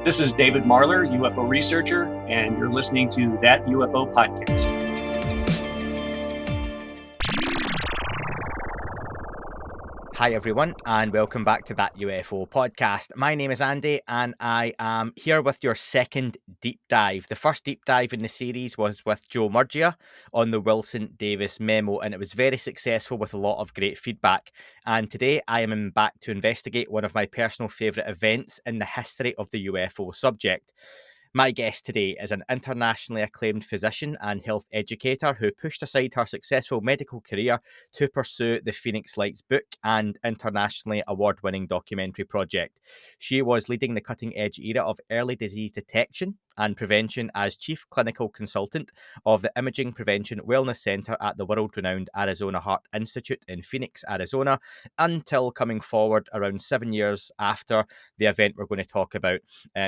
This is David Marler, UFO researcher, and you're listening to That UFO Podcast. Hi everyone, and welcome back to That UFO Podcast. My name is Andy, and I am here with your second deep dive. The first deep dive in the series was with Joe Murgia on the Wilson Davis memo, and it was very successful with a lot of great feedback. And today I am back to investigate one of my personal favourite events in the history of the UFO subject. My guest today is an internationally acclaimed physician and health educator who pushed aside her successful medical career to pursue the Pheonix Lights book and internationally award-winning documentary project. She was leading the cutting-edge era of early disease detection and prevention as Chief Clinical Consultant of the Imaging Prevention Wellness Center at the world-renowned Arizona Heart Institute in Phoenix, Arizona, until coming forward around 7 years after the event we're going to talk about.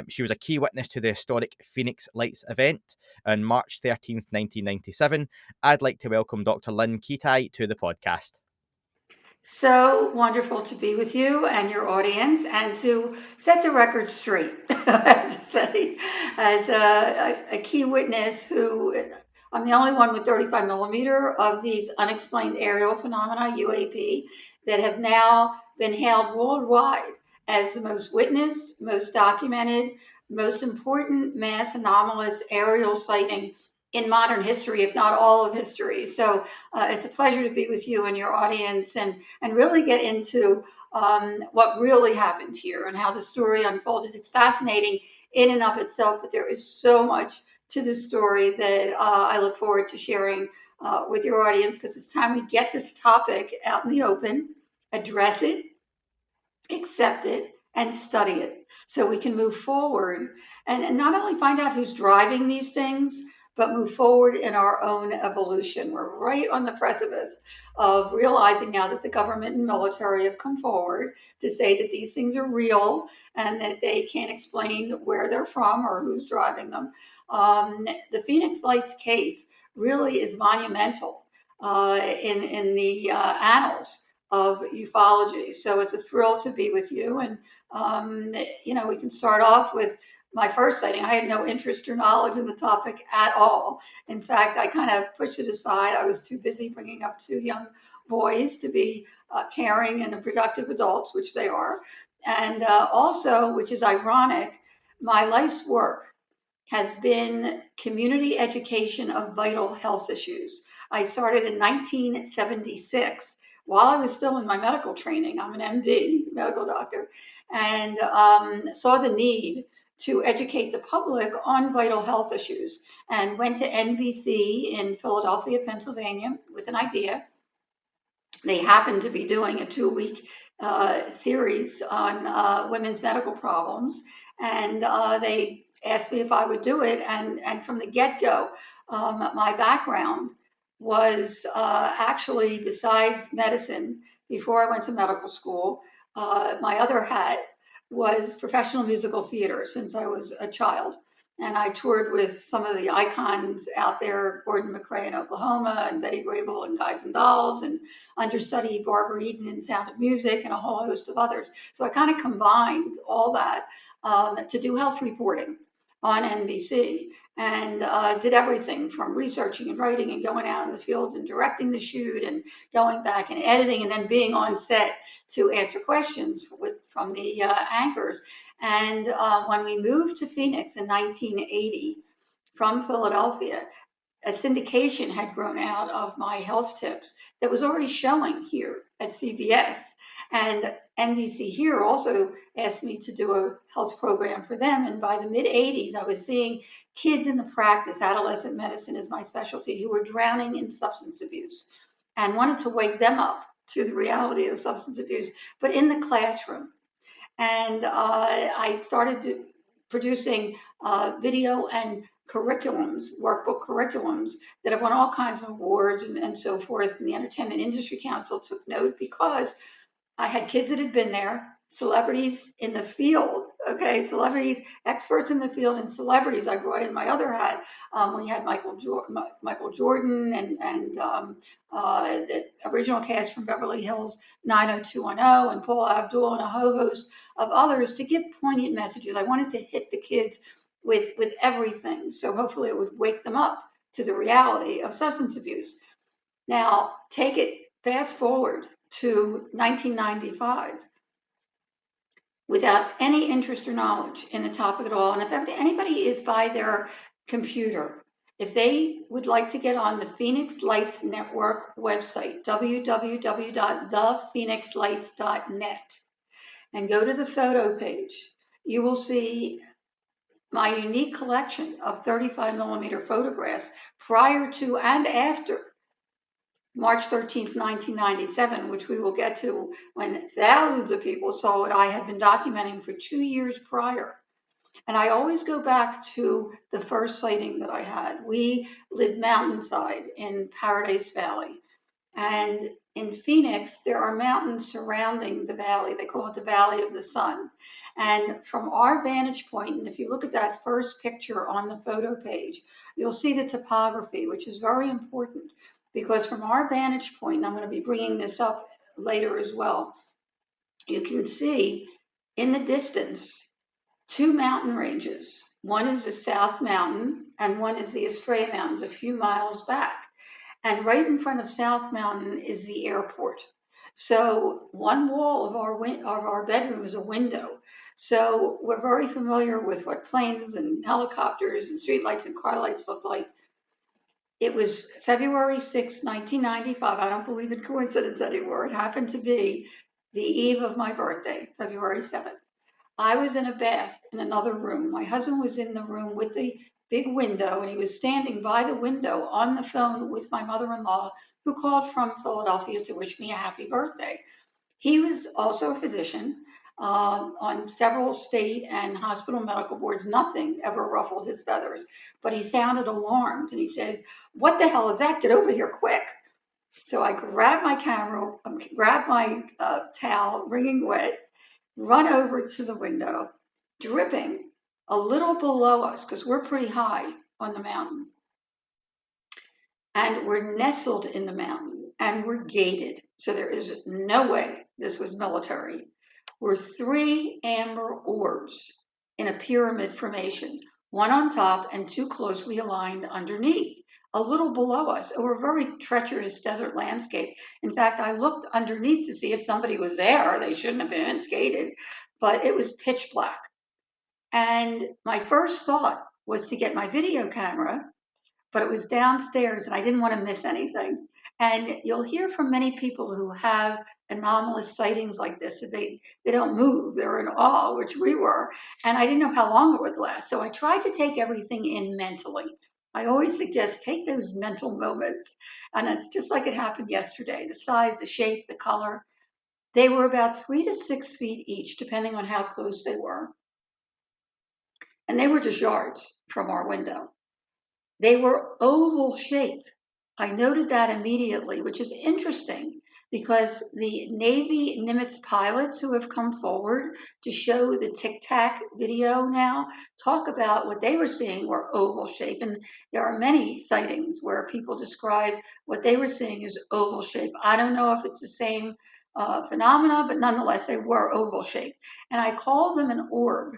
She was a key witness to the historic Pheonix Lights event on March 13th, 1997. I'd like to welcome Dr. Lynne Kitei to the podcast. So wonderful to be with you and your audience and to set the record straight, I have to say, as a key witness who I'm the only one with 35 millimeter of these unexplained aerial phenomena, UAP, that have now been hailed worldwide as the most witnessed, most documented, most important mass anomalous aerial sighting in modern history, if not all of history. So it's a pleasure to be with you and your audience and really get into what really happened here and how the story unfolded. It's fascinating in and of itself, but there is so much to the story that I look forward to sharing with your audience, because it's time we get this topic out in the open, address it, accept it, and study it so we can move forward and not only find out who's driving these things, but move forward in our own evolution. We're right on the precipice of realizing now that the government and military have come forward to say that these things are real and that they can't explain where they're from or who's driving them. The Pheonix Lights case really is monumental in the annals of ufology. So it's a thrill to be with you. And, we can start off with my first sighting. I had no interest or knowledge in the topic at all. In fact, I kind of pushed it aside. I was too busy bringing up two young boys to be caring and productive adults, which they are. And also, which is ironic, my life's work has been community education of vital health issues. I started in 1976 while I was still in my medical training. I'm an MD, medical doctor, and saw the need to educate the public on vital health issues and went to NBC in Philadelphia, Pennsylvania with an idea. They happened to be doing a 2-week series on women's medical problems, and they asked me if I would do it. And from the get-go, my background was actually, besides medicine, before I went to medical school, my other hat was professional musical theater since I was a child. And I toured with some of the icons out there, Gordon McRae in Oklahoma, and Betty Grable in Guys and Dolls, and understudied Barbara Eden in Sound of Music, and a whole host of others. So I kind of combined all that to do health reporting on NBC, and did everything from researching and writing and going out in the field and directing the shoot and going back and editing and then being on set to answer questions from the anchors. And when we moved to Phoenix in 1980 from Philadelphia, a syndication had grown out of my health tips that was already showing here at CBS. And NBC here also asked me to do a health program for them. And by the mid 80s, I was seeing kids in the practice, adolescent medicine is my specialty, who were drowning in substance abuse and wanted to wake them up to the reality of substance abuse, but in the classroom. And I started producing video and curriculums, workbook curriculums that have won all kinds of awards and so forth. And the Entertainment Industry Council took note because I had kids that had been there, celebrities in the field Okay, celebrities, experts in the field, and celebrities. I brought in my other hat. We had Michael Jordan and the original cast from Beverly Hills 90210 and Paul Abdul and a whole host of others to give poignant messages. I wanted to hit the kids with everything, so hopefully it would wake them up to the reality of substance abuse. Now, take it fast forward to 1995 without any interest or knowledge in the topic at all. And if anybody is by their computer, if they would like to get on the Pheonix Lights Network website, www.thepheonixlights.net, and go to the photo page, you will see my unique collection of 35 millimeter photographs prior to and after March 13th, 1997, which we will get to, when thousands of people saw what I had been documenting for 2 years prior. And I always go back to the first sighting that I had. We live mountainside in Paradise Valley. And in Phoenix, there are mountains surrounding the valley. They call it the Valley of the Sun. And from our vantage point, and if you look at that first picture on the photo page, you'll see the topography, which is very important because from our vantage point, and I'm going to be bringing this up later as well, you can see in the distance two mountain ranges. One is the South Mountain and one is the Estrella Mountains a few miles back. And right in front of South Mountain is the airport. So one wall of our bedroom is a window. So we're very familiar with what planes and helicopters and streetlights and car lights look like. It was February 6, 1995. I don't believe in coincidence anymore. It happened to be the eve of my birthday, February 7th. I was in a bath in another room. My husband was in the room with the big window, and he was standing by the window on the phone with my mother-in-law, who called from Philadelphia to wish me a happy birthday. He was also a physician on several state and hospital medical boards. Nothing ever ruffled his feathers, but he sounded alarmed, and he says, "What the hell is that? Get over here quick." So I grabbed my camera, grabbed my towel, wringing wet, run over to the window, dripping a little below us because we're pretty high on the mountain. And we're nestled in the mountain and we're gated. So there is no way this was military. We're three amber orbs in a pyramid formation, one on top and two closely aligned underneath, a little below us, over a very treacherous desert landscape. In fact, I looked underneath to see if somebody was there. They shouldn't have been, it's gated, but it was pitch black. And my first thought was to get my video camera, but it was downstairs and I didn't want to miss anything. And you'll hear from many people who have anomalous sightings like this. They don't move, they're in awe, which we were. And I didn't know how long it would last. So I tried to take everything in mentally. I always suggest take those mental moments. And it's just like it happened yesterday. The size, the shape, the color. They were about 3 to 6 feet each, depending on how close they were. And they were just yards from our window. They were oval shape. I noted that immediately, which is interesting because the Navy Nimitz pilots who have come forward to show the Tic Tac video now talk about what they were seeing were oval shape. And there are many sightings where people describe what they were seeing as oval shape. I don't know if it's the same phenomena, but nonetheless, they were oval shape. And I call them an orb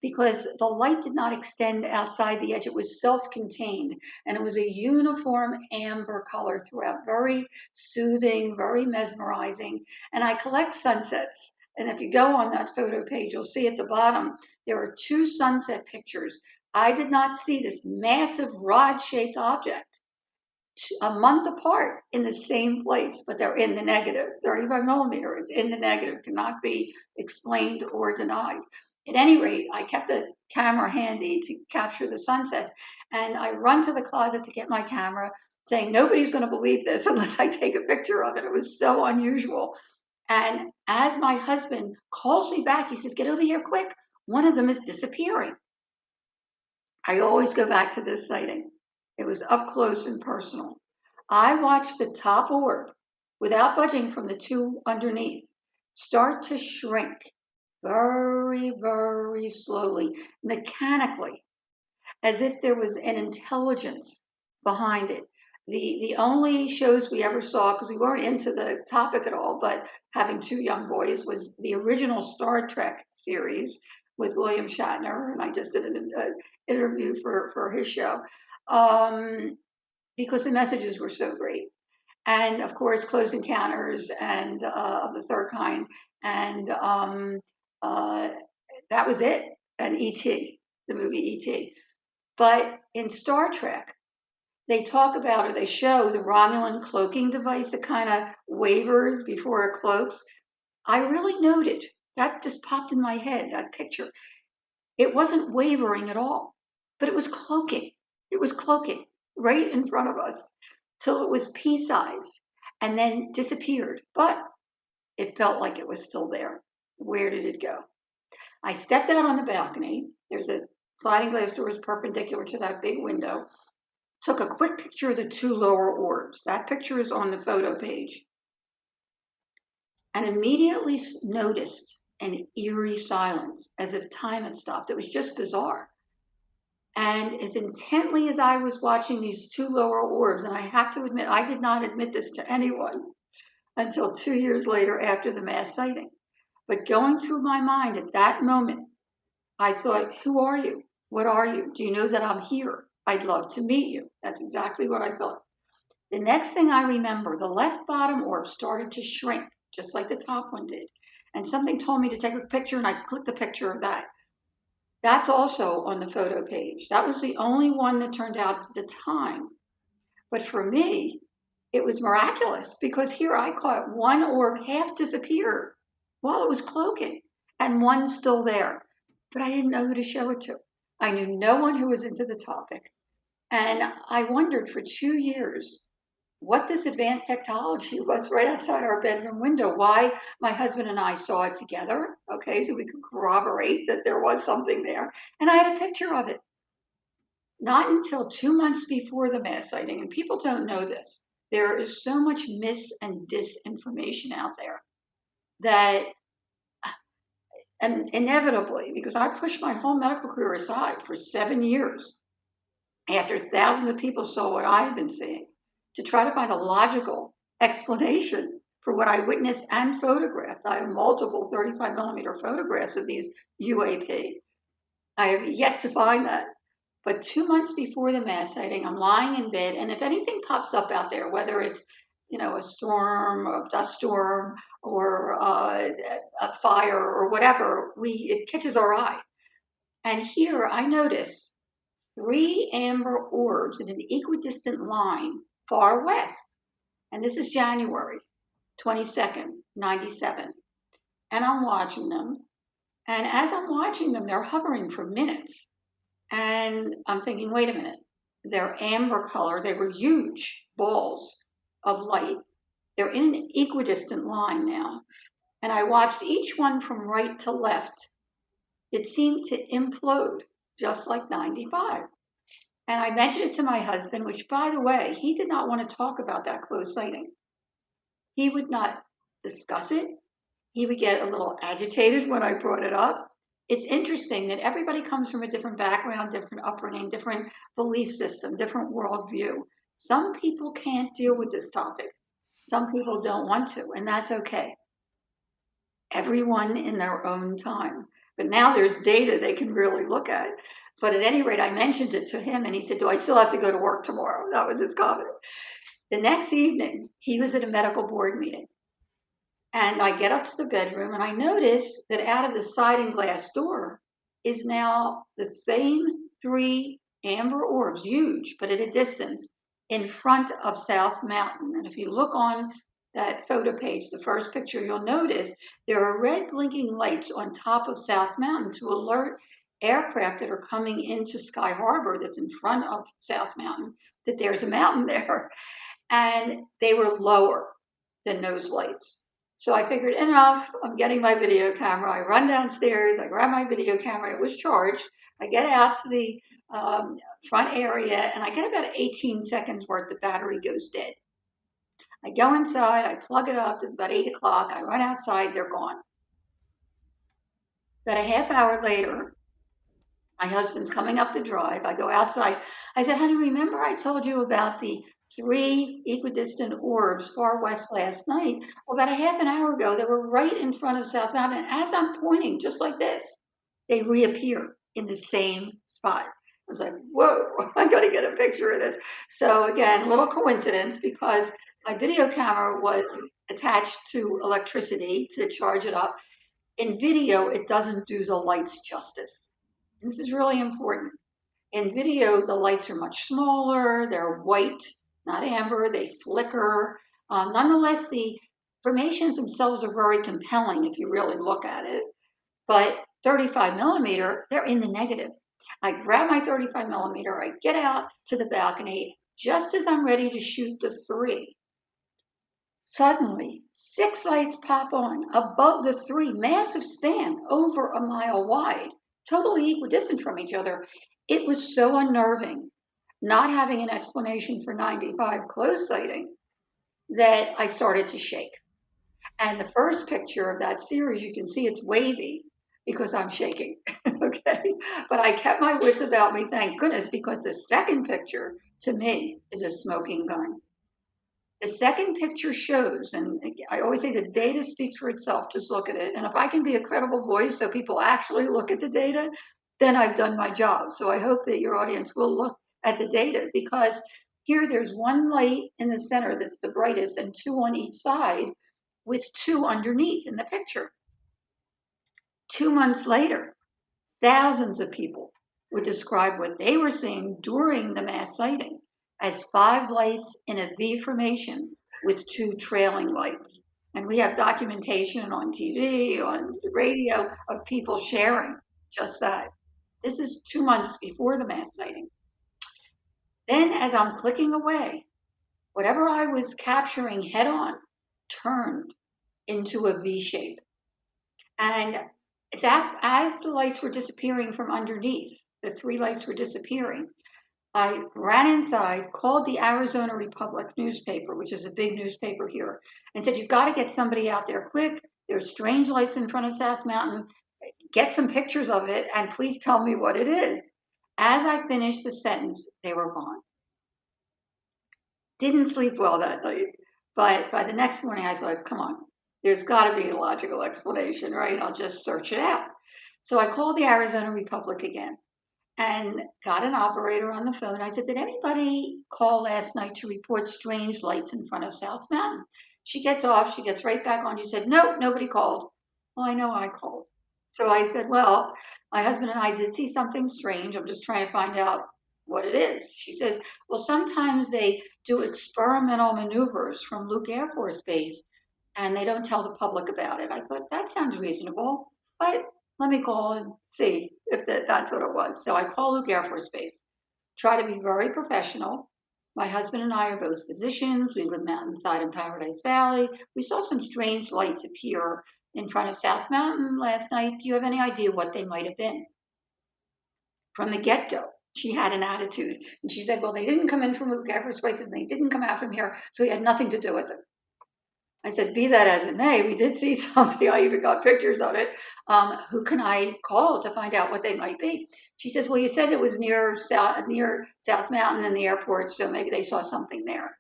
because the light did not extend outside the edge. It was self-contained, and it was a uniform amber color throughout, very soothing, very mesmerizing. And I collect sunsets. And if you go on that photo page, you'll see at the bottom, there are two sunset pictures. I did not see this massive rod-shaped object a month apart in the same place, but they're in the negative. 35 millimeter is in the negative, cannot be explained or denied. At any rate, I kept the camera handy to capture the sunsets, and I run to the closet to get my camera, saying nobody's going to believe this unless I take a picture of it. It was so unusual. And as my husband calls me back, he says, "Get over here quick. One of them is disappearing." I always go back to this sighting. It was up close and personal. I watched the top orb, without budging from the two underneath, start to shrink very, very slowly, mechanically, as if there was an intelligence behind it. The only shows we ever saw, because we weren't into the topic at all, but having two young boys, was the original Star Trek series with William Shatner, and I just did an interview for his show, because the messages were so great. And of course, Close Encounters and of the Third Kind, and uh, that was it. And E.T., the movie E.T. But in Star Trek, they talk about, or they show, the Romulan cloaking device that kind of wavers before it cloaks. I really noted that, just popped in my head, that picture. It wasn't wavering at all, but it was cloaking. It was cloaking right in front of us till it was pea size and then disappeared. But it felt like it was still there. Where did it go? I stepped out on the balcony. There's a sliding glass doors perpendicular to that big window. Took a quick picture of the two lower orbs. That picture is on the photo page. And immediately noticed an eerie silence, as if time had stopped. It was just bizarre. And as intently as I was watching these two lower orbs, and I have to admit, I did not admit this to anyone until 2 years later after the mass sighting. But going through my mind at that moment, I thought, who are you? What are you? Do you know that I'm here? I'd love to meet you. That's exactly what I thought. The next thing I remember, the left bottom orb started to shrink, just like the top one did. And something told me to take a picture, and I clicked a picture of that. That's also on the photo page. That was the only one that turned out at the time. But for me, it was miraculous, because here I caught one orb half disappear while it was cloaking, and one still there. But I didn't know who to show it to. I knew no one who was into the topic. And I wondered for 2 years what this advanced technology was right outside our bedroom window, why my husband and I saw it together, okay, so we could corroborate that there was something there. And I had a picture of it. Not until 2 months before the mass sighting, and people don't know this, there is so much mis and disinformation out there that, and inevitably, because I pushed my whole medical career aside for 7 years after thousands of people saw what I had been seeing, to try to find a logical explanation for what I witnessed and photographed. I have multiple 35 millimeter photographs of these UAP. I have yet to find that. But 2 months before the mass sighting, I'm lying in bed, and if anything pops up out there, whether it's a storm, a dust storm, or a fire, or whatever, it catches our eye. And here I notice 3 amber orbs in an equidistant line far west. And this is January 22nd, 97. And I'm watching them. And as I'm watching them, they're hovering for minutes. And I'm thinking, wait a minute, they're amber color. They were huge balls of light. They're in an equidistant line now. And I watched each one from right to left. It seemed to implode, just like 95. And I mentioned it to my husband, which, by the way, he did not want to talk about that close sighting. He would not discuss it. He would get a little agitated when I brought it up. It's interesting that everybody comes from a different background, different upbringing, different belief system, different worldview. Some people can't deal with this topic. Some people don't want to, and that's okay. Everyone in their own time. But now there's data they can really look at. But at any rate, I mentioned it to him, and he said, do I still have to go to work tomorrow? That was his comment. The next evening, he was at a medical board meeting. And I get up to the bedroom, and I notice that out of the sliding glass door is now the same 3 amber orbs, huge, but at a distance, in front of South Mountain. And if you look on that photo page, the first picture, you'll notice there are red blinking lights on top of South Mountain to alert aircraft that are coming into Sky Harbor, that's in front of South Mountain, that there's a mountain there. And they were lower than those lights. So I figured, enough, I'm getting my video camera. I run downstairs, I grab my video camera, it was charged. I get out to the front area, and I get about 18 seconds worth, the battery goes dead. I go inside, I plug it up, it's about 8 o'clock, I run outside, they're gone. About a half hour later, my husband's coming up the drive. I go outside. I said, honey, remember I told you about the 3 equidistant orbs far west last night? Well, about a half an hour ago, they were right in front of South Mountain. And as I'm pointing, just like this, they reappear in the same spot. I was like, whoa, I got to get a picture of this. So again, little coincidence, because my video camera was attached to electricity to charge it up. In video, it doesn't do the lights justice. This is really important. In video, the lights are much smaller. They're white, not amber. They flicker. Nonetheless, the formations themselves are very compelling if you really look at it. But 35 millimeter, they're in the negative. I grab my 35 millimeter. I get out to the balcony. Just as I'm ready to shoot the 3, suddenly 6 lights pop on above the 3, massive span, over a mile wide, totally equidistant from each other. It was so unnerving, not having an explanation for 95 close sighting, that I started to shake. And the first picture of that series, you can see it's wavy because I'm shaking. Okay. But I kept my wits about me, thank goodness, because the second picture to me is a smoking gun. The second picture shows, and I always say the data speaks for itself, just look at it. And if I can be a credible voice so people actually look at the data, then I've done my job. So I hope that your audience will look at the data, because here there's 1 light in the center that's the brightest and 2 on each side with 2 underneath in the picture. 2 months later, thousands of people would describe what they were seeing during the mass sighting as 5 lights in a V formation with 2 trailing lights. And we have documentation on TV, on the radio, of people sharing just that. This is 2 months before the mass sighting. Then as I'm clicking away, whatever I was capturing head on turned into a V shape. And that, as the lights were disappearing from underneath, the 3 lights were disappearing, I ran inside, called the Arizona Republic newspaper, which is a big newspaper here, and said, you've got to get somebody out there quick. There's strange lights in front of South Mountain. Get some pictures of it, and please tell me what it is. As I finished the sentence, they were gone. Didn't sleep well that night, but by the next morning, I thought, come on, there's got to be a logical explanation, right? I'll just search it out. So I called the Arizona Republic again and got an operator on the phone. I said, did anybody call last night to report strange lights in front of South Mountain? She gets off. She gets right back on. She said, no, nobody called. Well, I know I called. So I said, well, my husband and I did see something strange. I'm just trying to find out what it is. She says, well, sometimes they do experimental maneuvers from Luke Air Force Base, and they don't tell the public about it. I thought, that sounds reasonable, but let me call and see if that's what it was. So I call Luke Air Force Base, try to be very professional. My husband and I are both physicians. We live mountainside in Paradise Valley. We saw some strange lights appear in front of South Mountain last night. Do you have any idea what they might have been? From the get-go, she had an attitude. And she said, well, they didn't come in from Luke Air Force Base and they didn't come out from here, so we had nothing to do with it. I said, be that as it may, we did see something. I even got pictures of it. Who can I call to find out what they might be? She says, well, you said it was near South Mountain and the airport, so maybe they saw something there.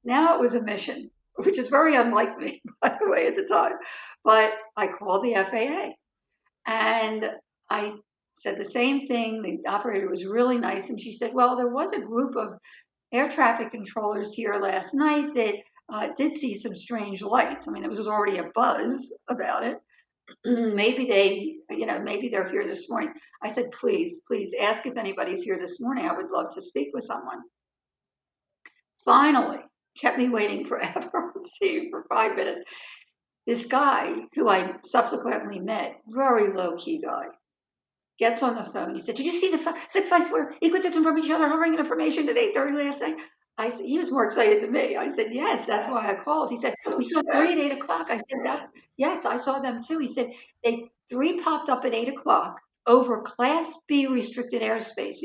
Now it was a mission, which is very unlike me, by the way, at the time. But I called the FAA and I said the same thing. The operator was really nice. And she said, well, there was a group of air traffic controllers here last night that did see some strange lights. I mean, it was already a buzz about it. Maybe maybe they're here this morning. I said, please ask if anybody's here this morning. I would love to speak with someone. Finally, kept me waiting forever, for 5 minutes. This guy, who I subsequently met, very low-key guy, gets on the phone. He said, did you see the 6 lights were equidistant from each other, hovering in a formation at 8:30 last night? He was more excited than me. I said, yes, that's why I called. He said, we saw 3 at 8 o'clock. I said, yes, I saw them too. He said, 3 popped up at 8 o'clock over Class B restricted airspace.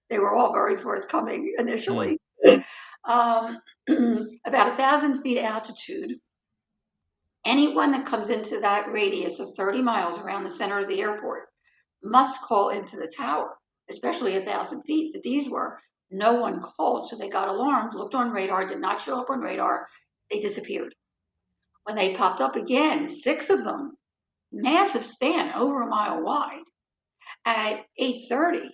They were all very forthcoming initially. About 1,000 feet altitude. Anyone that comes into that radius of 30 miles around the center of the airport must call into the tower, especially 1,000 feet that these were. No one called, so they got alarmed, looked on radar, did not show up on radar. They disappeared. When they popped up again, 6 of them, massive span, over a mile wide, at 8:30,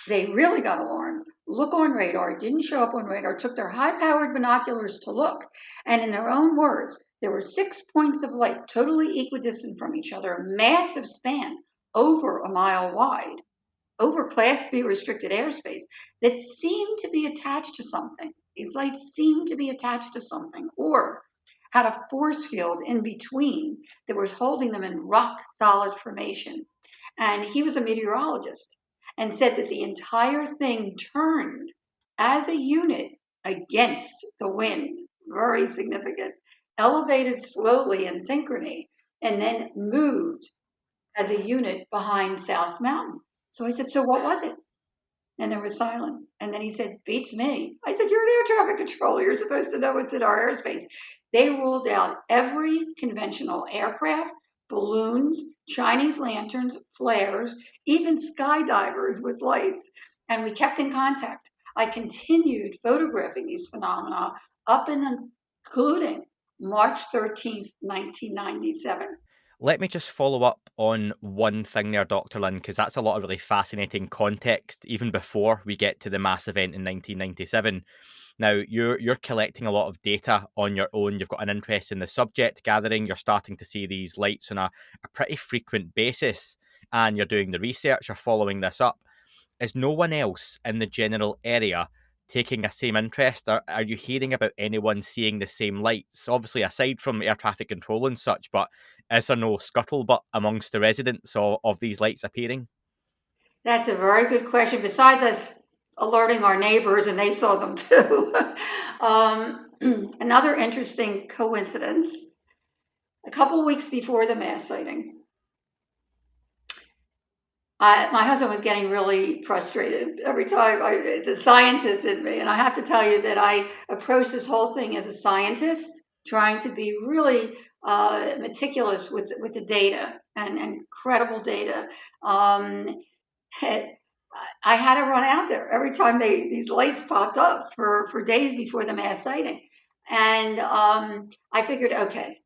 they really got alarmed. Look on radar, didn't show up on radar, took their high-powered binoculars to look, and in their own words, there were 6 points of light totally equidistant from each other, massive span, over a mile wide, over Class B restricted airspace, that seemed to be attached to something. These lights seemed to be attached to something, or had a force field in between that was holding them in rock solid formation. And he was a meteorologist and said that the entire thing turned as a unit against the wind, very significant, elevated slowly in synchrony, and then moved as a unit behind South Mountain. So I said, so what was it? And there was silence. And then he said, beats me. I said, you're an air traffic controller. You're supposed to know what's in our airspace. They ruled out every conventional aircraft, balloons, Chinese lanterns, flares, even skydivers with lights. And we kept in contact. I continued photographing these phenomena up and including March 13th, 1997. Let me just follow up on one thing there, Dr. Lynne, because that's a lot of really fascinating context, even before we get to the mass event in 1997. Now, you're collecting a lot of data on your own. You've got an interest in the subject gathering. You're starting to see these lights on a pretty frequent basis, and you're doing the research, you're following this up. Is no one else in the general area taking the same interest? Are you hearing about anyone seeing the same lights? Obviously, aside from air traffic control and such, but is there no scuttlebutt amongst the residents of these lights appearing? That's a very good question. Besides us alerting our neighbors, and they saw them too. Another interesting coincidence, a couple weeks before the mass sighting, my husband was getting really frustrated every time. The scientist in me, and I have to tell you that I approached this whole thing as a scientist, trying to be really meticulous with the data and credible data. I had to run out there every time these lights popped up for days before the mass sighting. And I figured, okay,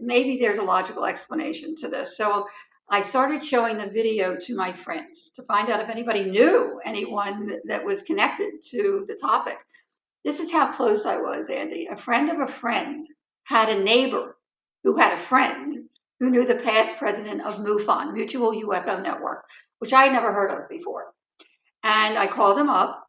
maybe there's a logical explanation to this. So I started showing the video to my friends to find out if anybody knew anyone that was connected to the topic. This is how close I was, Andy. A friend of a friend had a neighbor who had a friend who knew the past president of MUFON, Mutual UFO Network, which I had never heard of before. And I called him up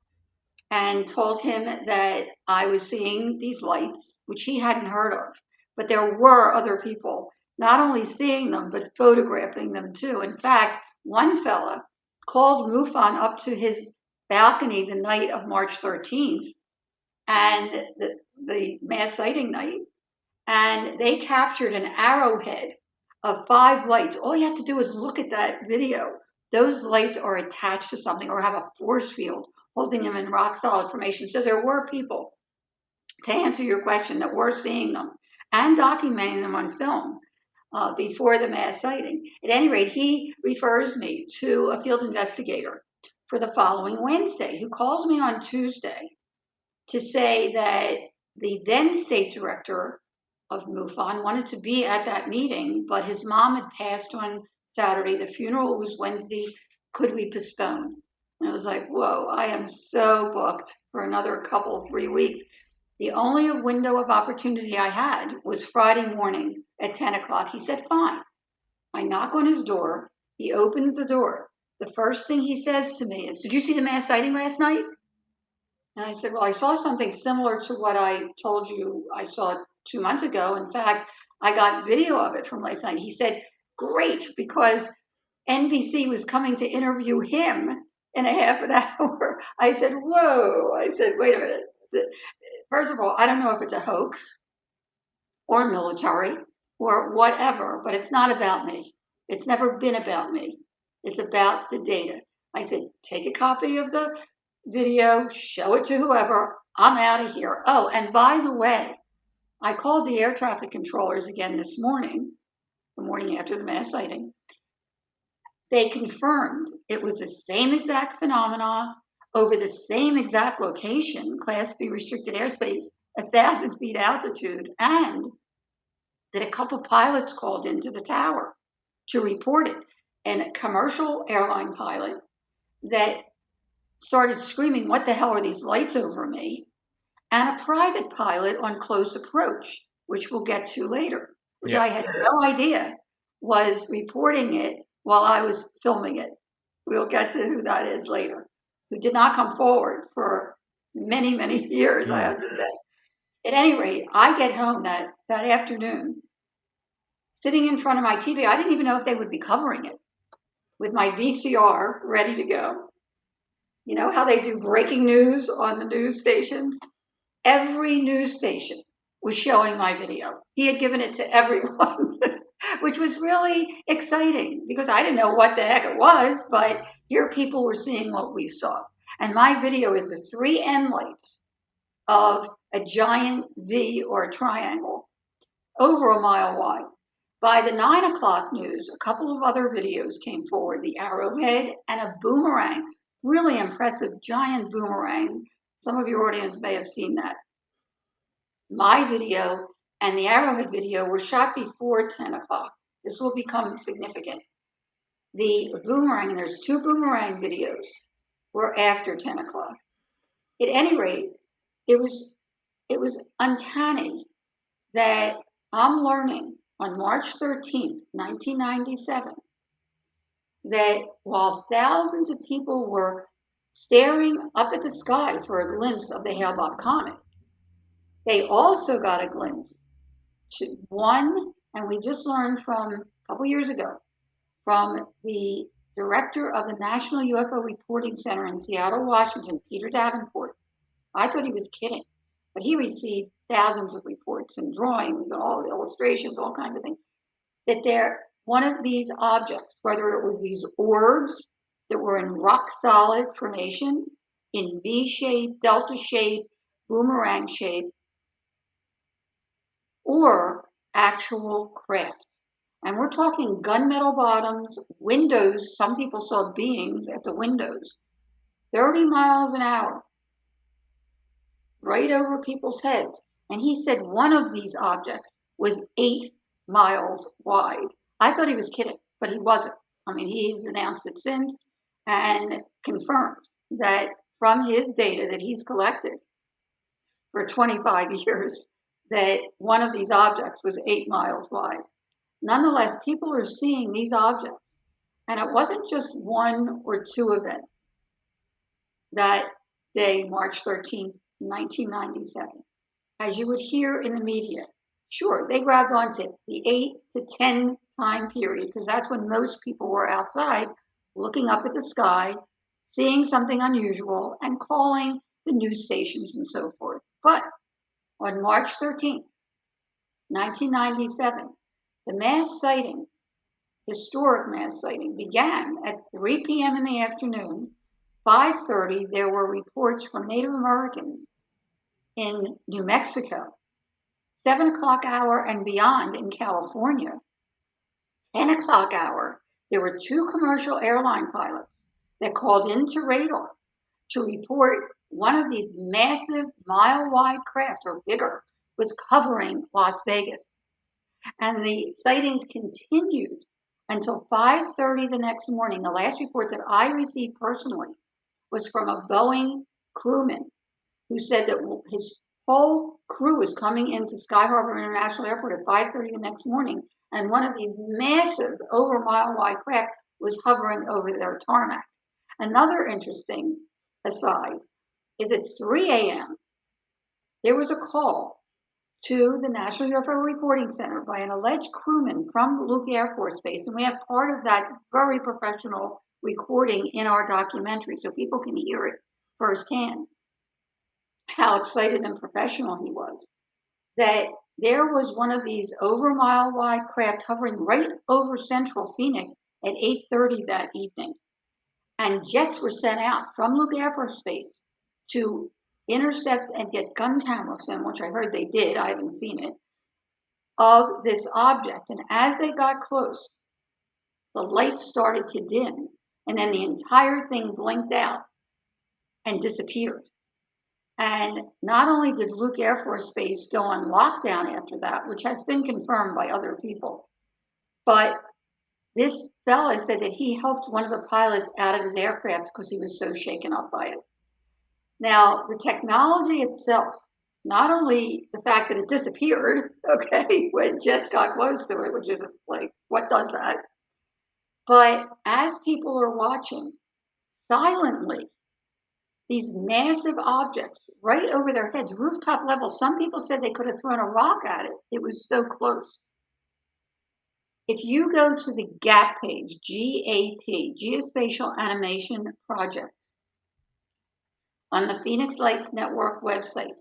and told him that I was seeing these lights, which he hadn't heard of. But there were other people not only seeing them, but photographing them too. In fact, one fella called MUFON up to his balcony the night of March 13th and the mass sighting night, and they captured an arrowhead of 5 lights. All you have to do is look at that video. Those lights are attached to something or have a force field holding them in rock solid formation. So there were people, to answer your question, that were seeing them and documenting them on film before the mass sighting. At any rate, he refers me to a field investigator for the following Wednesday, who calls me on Tuesday to say that the then state director of MUFON wanted to be at that meeting, but his mom had passed on Saturday. The funeral was Wednesday. Could we postpone? And I was like, whoa, I am so booked for another couple, 3 weeks. The only window of opportunity I had was Friday morning at 10 o'clock. He said, fine. I knock on his door. He opens the door. The first thing he says to me is, did you see the mass sighting last night? And I said, well, I saw something similar to what I told you I saw 2 months ago. In fact, I got video of it from last night. He said, great, because NBC was coming to interview him in a half an hour. I said, whoa. I said, wait a minute. First of all, I don't know if it's a hoax or military or whatever, but it's not about me. It's never been about me. It's about the data. I said, take a copy of the video, show it to whoever. I'm out of here. Oh, and by the way, I called the air traffic controllers again this morning, the morning after the mass sighting. They confirmed it was the same exact phenomena over the same exact location, Class B restricted airspace, 1,000 feet altitude, and that a couple pilots called into the tower to report it. And a commercial airline pilot that started screaming, "What the hell are these lights over me?" And a private pilot on close approach, which we'll get to later, which I had no idea was reporting it while I was filming it. We'll get to who that is later, who did not come forward for many, many years, I have to say. At any rate, I get home that afternoon, sitting in front of my TV. I didn't even know if they would be covering it, with my VCR ready to go. You know how they do breaking news on the news stations? Every news station was showing my video. He had given it to everyone, which was really exciting because I didn't know what the heck it was, but here people were seeing what we saw. And my video is the 3 end lights of a giant V or a triangle over a mile wide. By the 9 o'clock news, a couple of other videos came forward, the arrowhead and a boomerang, really impressive giant boomerang. Some of your audience may have seen that. My video and the arrowhead video were shot before 10 o'clock. This will become significant. The boomerang, and there's 2 boomerang videos, were after 10 o'clock. At any rate, it was uncanny that I'm learning on March 13th, 1997, that while thousands of people were staring up at the sky for a glimpse of the Hale-Bopp comet, they also got a glimpse to one, and we just learned from a couple years ago, from the director of the National UFO Reporting Center in Seattle, Washington, Peter Davenport. I thought he was kidding, but he received thousands of reports and drawings and all the illustrations, all kinds of things, that one of these objects, whether it was these orbs that were in rock solid formation, in V shape, delta shape, boomerang shape, or actual craft. And we're talking gunmetal bottoms, windows. Some people saw beings at the windows, 30 miles an hour, right over people's heads. And he said one of these objects was 8 miles wide. I thought he was kidding, but he wasn't. I mean, he's announced it since and confirms that from his data that he's collected for 25 years, that one of these objects was 8 miles wide. Nonetheless, people are seeing these objects, and it wasn't just 1 or 2 events that day, March 13th, 1997. As you would hear in the media, sure, they grabbed onto the 8 to 10 time period because that's when most people were outside looking up at the sky, seeing something unusual, and calling the news stations and so forth. But on March 13th, 1997, the mass sighting, historic mass sighting, began at 3 p.m. in the afternoon. 5:30, there were reports from Native Americans in New Mexico. 7 o'clock hour and beyond in California. 10 o'clock hour, there were 2 commercial airline pilots that called into radar to report one of these massive mile-wide craft, or bigger, was covering Las Vegas. And the sightings continued until 5:30 the next morning. The last report that I received personally was from a Boeing crewman who said that his whole crew was coming into Sky Harbor International Airport at 5:30 the next morning, and one of these massive, over mile-wide craft was hovering over their tarmac. Another interesting aside is at 3 a.m., there was a call to the National UFO Reporting Center by an alleged crewman from Luke Air Force Base, and we have part of that very professional recording in our documentary so people can hear it firsthand, how excited and professional he was, that there was one of these over mile wide craft hovering right over central Phoenix at 8:30 that evening. And jets were sent out from Luke Air Force Base to intercept and get gun camera film, which I heard they did, I haven't seen it, of this object. And as they got close, the lights started to dim, and then the entire thing blinked out and disappeared. And not only did Luke Air Force Base go on lockdown after that, which has been confirmed by other people, but this fella said that he helped one of the pilots out of his aircraft because he was so shaken up by it. Now, the technology itself, not only the fact that it disappeared, okay, when jets got close to it, which is like, what does that? But as people are watching, silently, these massive objects right over their heads, rooftop level. Some people said they could have thrown a rock at it. It was so close. If you go to the GAP page, GAP, Geospatial Animation Project, on the Pheonix Lights Network website,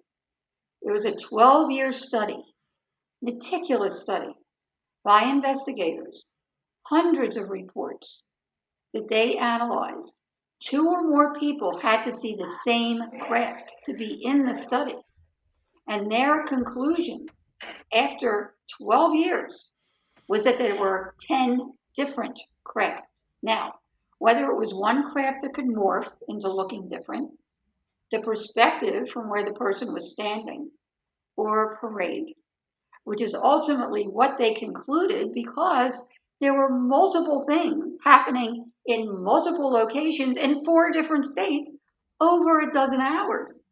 there was a 12-year study, meticulous study, by investigators, hundreds of reports that they analyzed. 2 or more people had to see the same craft to be in the study. And their conclusion after 12 years was that there were 10 different craft. Now, whether it was one craft that could morph into looking different, the perspective from where the person was standing, or a parade, which is ultimately what they concluded because there were multiple things happening in multiple locations in 4 different states over a dozen hours.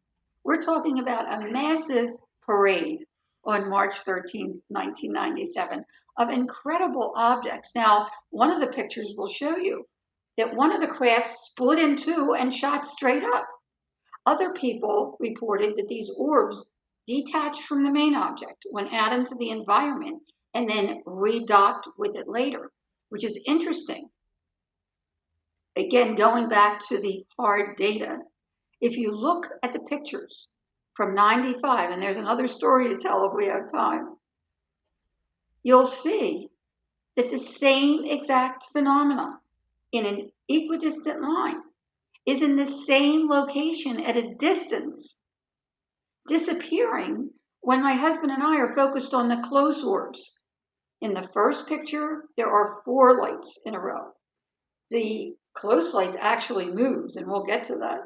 We're talking about a massive parade on March 13th, 1997, of incredible objects. Now, one of the pictures will show you that one of the crafts split in 2 and shot straight up. Other people reported that these orbs detached from the main object, went out into the environment, and then redocked with it later, which is interesting. Again, going back to the hard data, if you look at the pictures from 95, and there's another story to tell if we have time, you'll see that the same exact phenomena in an equidistant line is in the same location at a distance, disappearing when my husband and I are focused on the close orbs. In the first picture, there are 4 lights in a row. The close lights actually moved, and we'll get to that.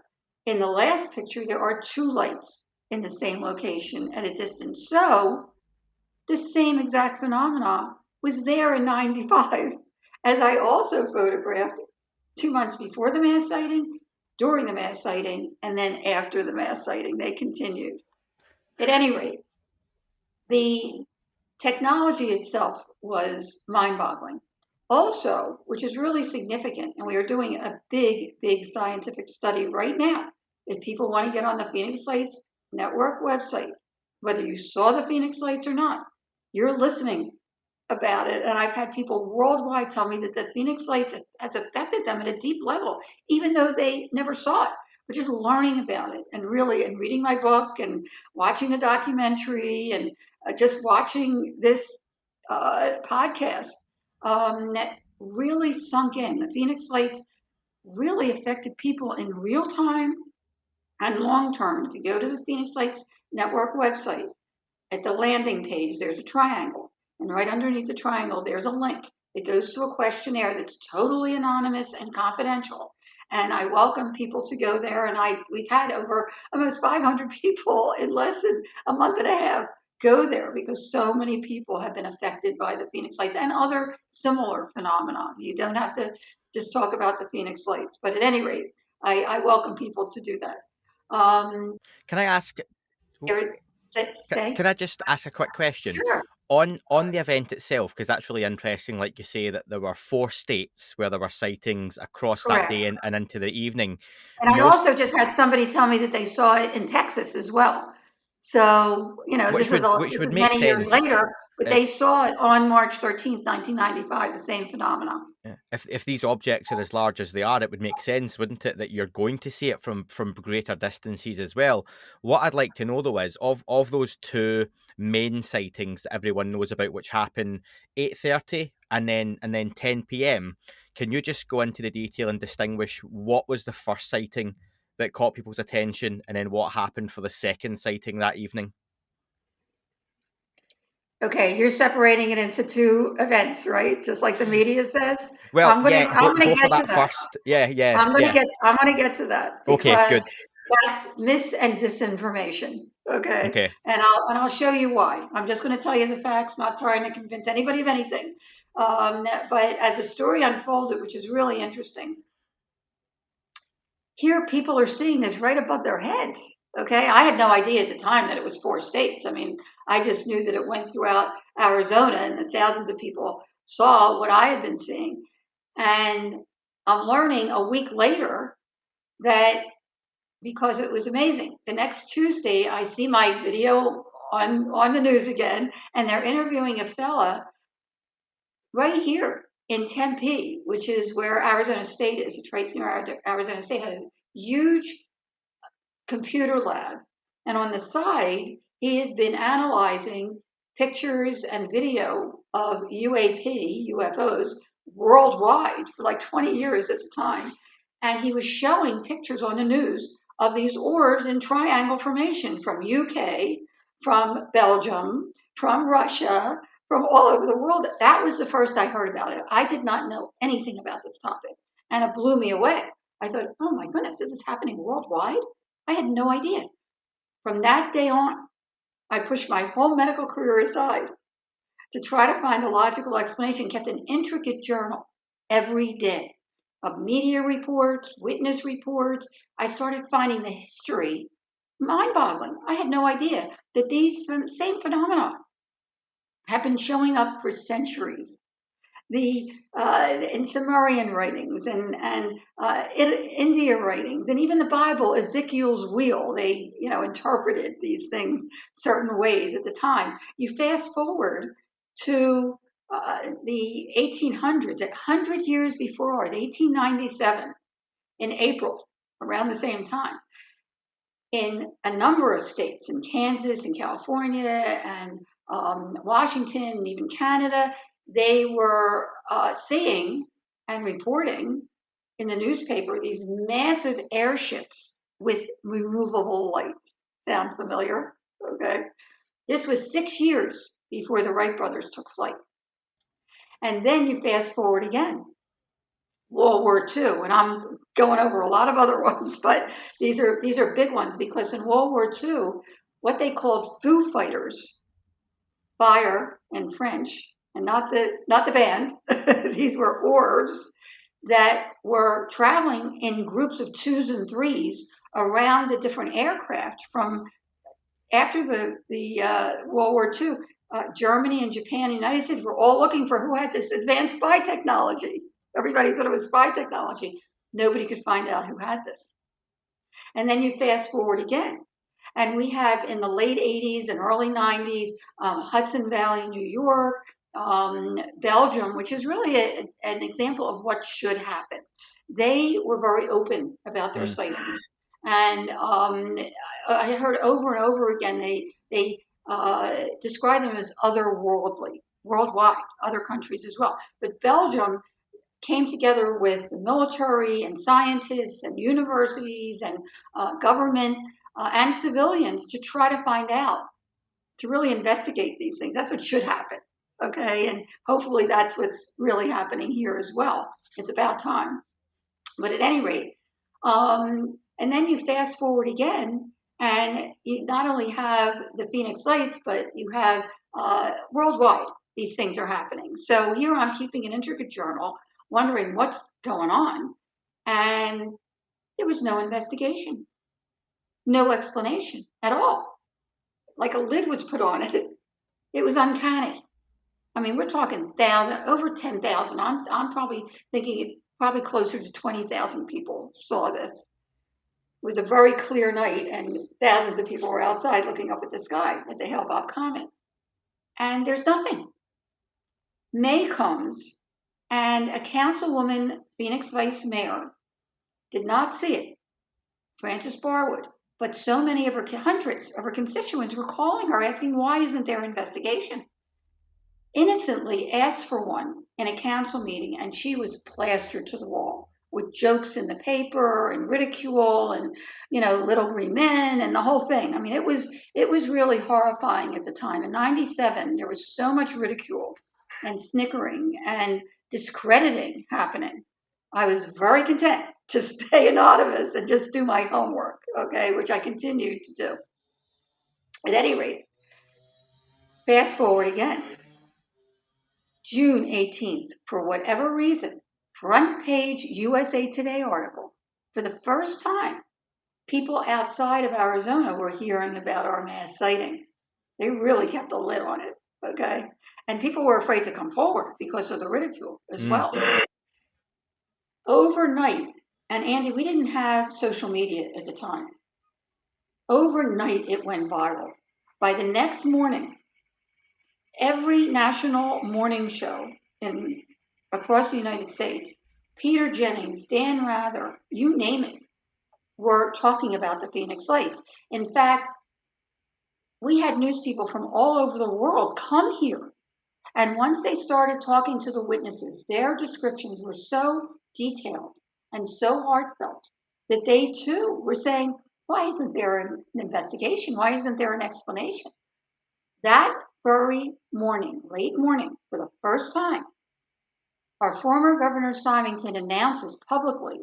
In the last picture, there are 2 lights in the same location at a distance. So the same exact phenomena was there in 95, as I also photographed 2 months before the mass sighting, during the mass sighting, and then after the mass sighting. They continued. At any rate, the technology itself was mind-boggling. Also, which is really significant, and we are doing a big, big scientific study right now. If people want to get on the Pheonix Lights Network website, whether you saw the Pheonix Lights or not, you're listening about it. And I've had people worldwide tell me that the Pheonix Lights has affected them at a deep level, even though they never saw it. But just learning about it and reading my book and watching the documentary and just watching this podcast that really sunk in. The Pheonix Lights really affected people in real time and long term. If you go to the Pheonix Lights Network website, at the landing page, there's a triangle. And right underneath the triangle, there's a link that goes to a questionnaire that's totally anonymous and confidential. And I welcome people to go there. And we've had over almost 500 people in less than a month and a half go there because so many people have been affected by the Pheonix Lights and other similar phenomena. You don't have to just talk about the Pheonix Lights. But at any rate, I welcome people to do that. Can I ask? Can I just ask a quick question? Sure. On the event itself, because that's really interesting, like you say, that there were 4 states where there were sightings across Correct. that day and into the evening. And I also just had somebody tell me that they saw it in Texas as well. So, this is many years later, but they saw it on March 13th, 1995, the same phenomenon. If these objects are as large as they are, it would make sense, wouldn't it, that you're going to see it from greater distances as well. What I'd like to know, though, is of those 2 main sightings that everyone knows about, which happen 8:30 and then 10 p.m., can you just go into the detail and distinguish what was the first sighting that caught people's attention, and then what happened for the second sighting that evening? Okay, you're separating it into two events, right? Just like the media says. Well, yeah, I'm gonna go for get to that that. first. Yeah, I'm gonna get to that Okay, because good. that's mis and disinformation. Okay. Okay. And I'll show you why. I'm just gonna tell you the facts, not trying to convince anybody of anything. But as the story unfolded, which is really interesting, here people are seeing this right above their heads. Okay. I had no idea at the time that it was 4 states. I mean, I just knew that it went throughout Arizona and that thousands of people saw what I had been seeing. And I'm learning a week later that because it was amazing. The next Tuesday, I see my video on the news again, and they're interviewing a fella right here in Tempe, which is where Arizona State is. It's right near Arizona State. Had a huge computer lab. And on the side, he had been analyzing pictures and video of UAP, UFOs, worldwide for like 20 years at the time. And he was showing pictures on the news of these orbs in triangle formation from UK, from Belgium, from Russia, from all over the world. That was the first I heard about it. I did not know anything about this topic, and it blew me away. I thought, oh my goodness, this is happening worldwide? I had no idea. From that day on, I pushed my whole medical career aside to try to find a logical explanation, kept an intricate journal every day of media reports, witness reports. I started finding the history mind-boggling. I had no idea that these same phenomena have been showing up for centuries. The in Sumerian writings and India writings, and even the Bible, Ezekiel's wheel. They interpreted these things certain ways at the time. You fast forward to the 1800s, 100 years before ours, 1897, in April, around the same time, in a number of states, in Kansas and California and Washington and even Canada, they were seeing and reporting in the newspaper these massive airships with removable lights. Sound familiar? Okay. This was 6 years before the Wright brothers took flight. And then you fast forward again, World War II, and I'm going over a lot of other ones, but these are big ones because in World War II, what they called Foo Fighters, fire in French, and not the band. These were orbs that were traveling in groups of 2s and 3s around the different aircraft from after the World War II. Germany and Japan and the United States were all looking for who had this advanced spy technology. Everybody thought it was spy technology. Nobody could find out who had this. And then you fast forward again. And we have in the late 80s and early 90s, Hudson Valley, New York, Belgium, which is really an example of what should happen. They were very open about their sightings. And I heard over and over again, they describe them as otherworldly, worldwide, other countries as well. But Belgium came together with the military and scientists and universities and government and civilians to try to find out, to really investigate these things. That's what should happen. Okay. And hopefully that's what's really happening here as well. It's about time. But at any rate, and then you fast forward again, and you not only have the Pheonix Lights, but you have worldwide, these things are happening. So here I'm keeping an intricate journal, wondering what's going on. And there was no investigation, no explanation at all. Like a lid was put on it. It was uncanny. I mean, we're talking over 10,000. I'm probably thinking probably closer to 20,000 people saw this. It was a very clear night, and thousands of people were outside looking up at the sky at the Hale-Bopp comet. And there's nothing. May comes, and a councilwoman, Phoenix Vice Mayor, did not see it, Frances Barwood, but so many of her, hundreds of her constituents were calling her asking, why isn't there investigation? Innocently asked for one in a council meeting, and she was plastered to the wall. with jokes in the paper and ridicule and, little green men and the whole thing. I mean, it was really horrifying at the time. In 97, there was so much ridicule and snickering and discrediting happening. I was very content to stay anonymous and just do my homework, okay, which I continued to do. At any rate, fast forward again. June 18th, for whatever reason, front page USA Today article. For the first time, people outside of Arizona were hearing about our mass sighting. They really kept a lid on it, okay? And people were afraid to come forward because of the ridicule as well. Overnight, and Andy, we didn't have social media at the time. Overnight, it went viral. By the next morning, every national morning show across the United States, Peter Jennings, Dan Rather, you name it, were talking about the Pheonix Lights. In fact, we had news people from all over the world come here. And once they started talking to the witnesses, their descriptions were so detailed and so heartfelt that they too were saying, why isn't there an investigation? Why isn't there an explanation? That very morning, late morning, for the first time, our former Governor Symington announces publicly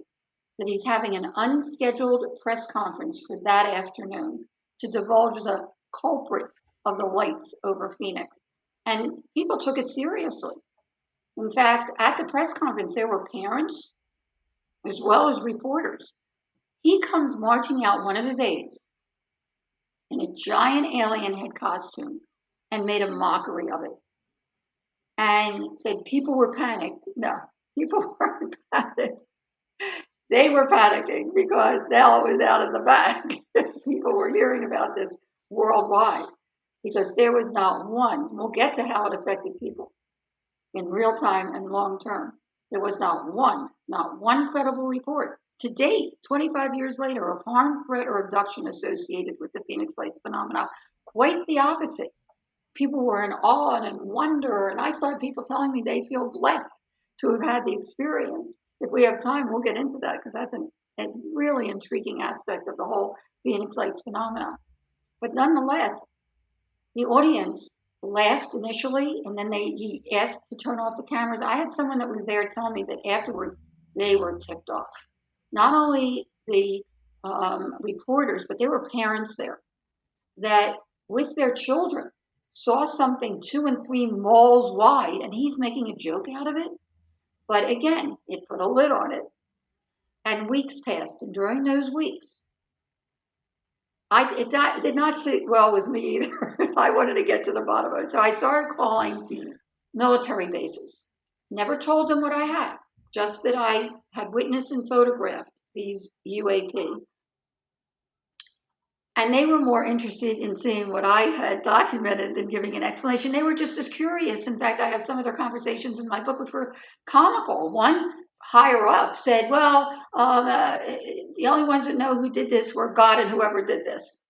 that he's having an unscheduled press conference for that afternoon to divulge the culprit of the lights over Pheonix. And people took it seriously. In fact, at the press conference, there were parents as well as reporters. He comes marching out, one of his aides, in a giant alien head costume and made a mockery of it. And said people were panicked. No, people weren't panicked. They were panicking because now it was out of the bag. People were hearing about this worldwide because there was not one. We'll get to how it affected people in real time and long term. There was not one credible report to date, 25 years later, of harm, threat, or abduction associated with the Pheonix Lights phenomena. Quite the opposite. People were in awe and in wonder, and I saw people telling me they feel blessed to have had the experience. If we have time, we'll get into that because that's a really intriguing aspect of the whole Pheonix Lights phenomena. But nonetheless, the audience laughed initially, and then he asked to turn off the cameras. I had someone that was there tell me that afterwards they were ticked off. Not only the reporters, but there were parents there that with their children saw something 2 and 3 malls wide, and he's making a joke out of it. But again, it put a lid on it. And weeks passed, and during those weeks, it did not sit well with me either. I wanted to get to the bottom of it. So I started calling military bases. Never told them what I had, just that I had witnessed and photographed these UAP. And they were more interested in seeing what I had documented than giving an explanation. They were just as curious. In fact, I have some of their conversations in my book, which were comical. One higher up said, well, the only ones that know who did this were God and whoever did this.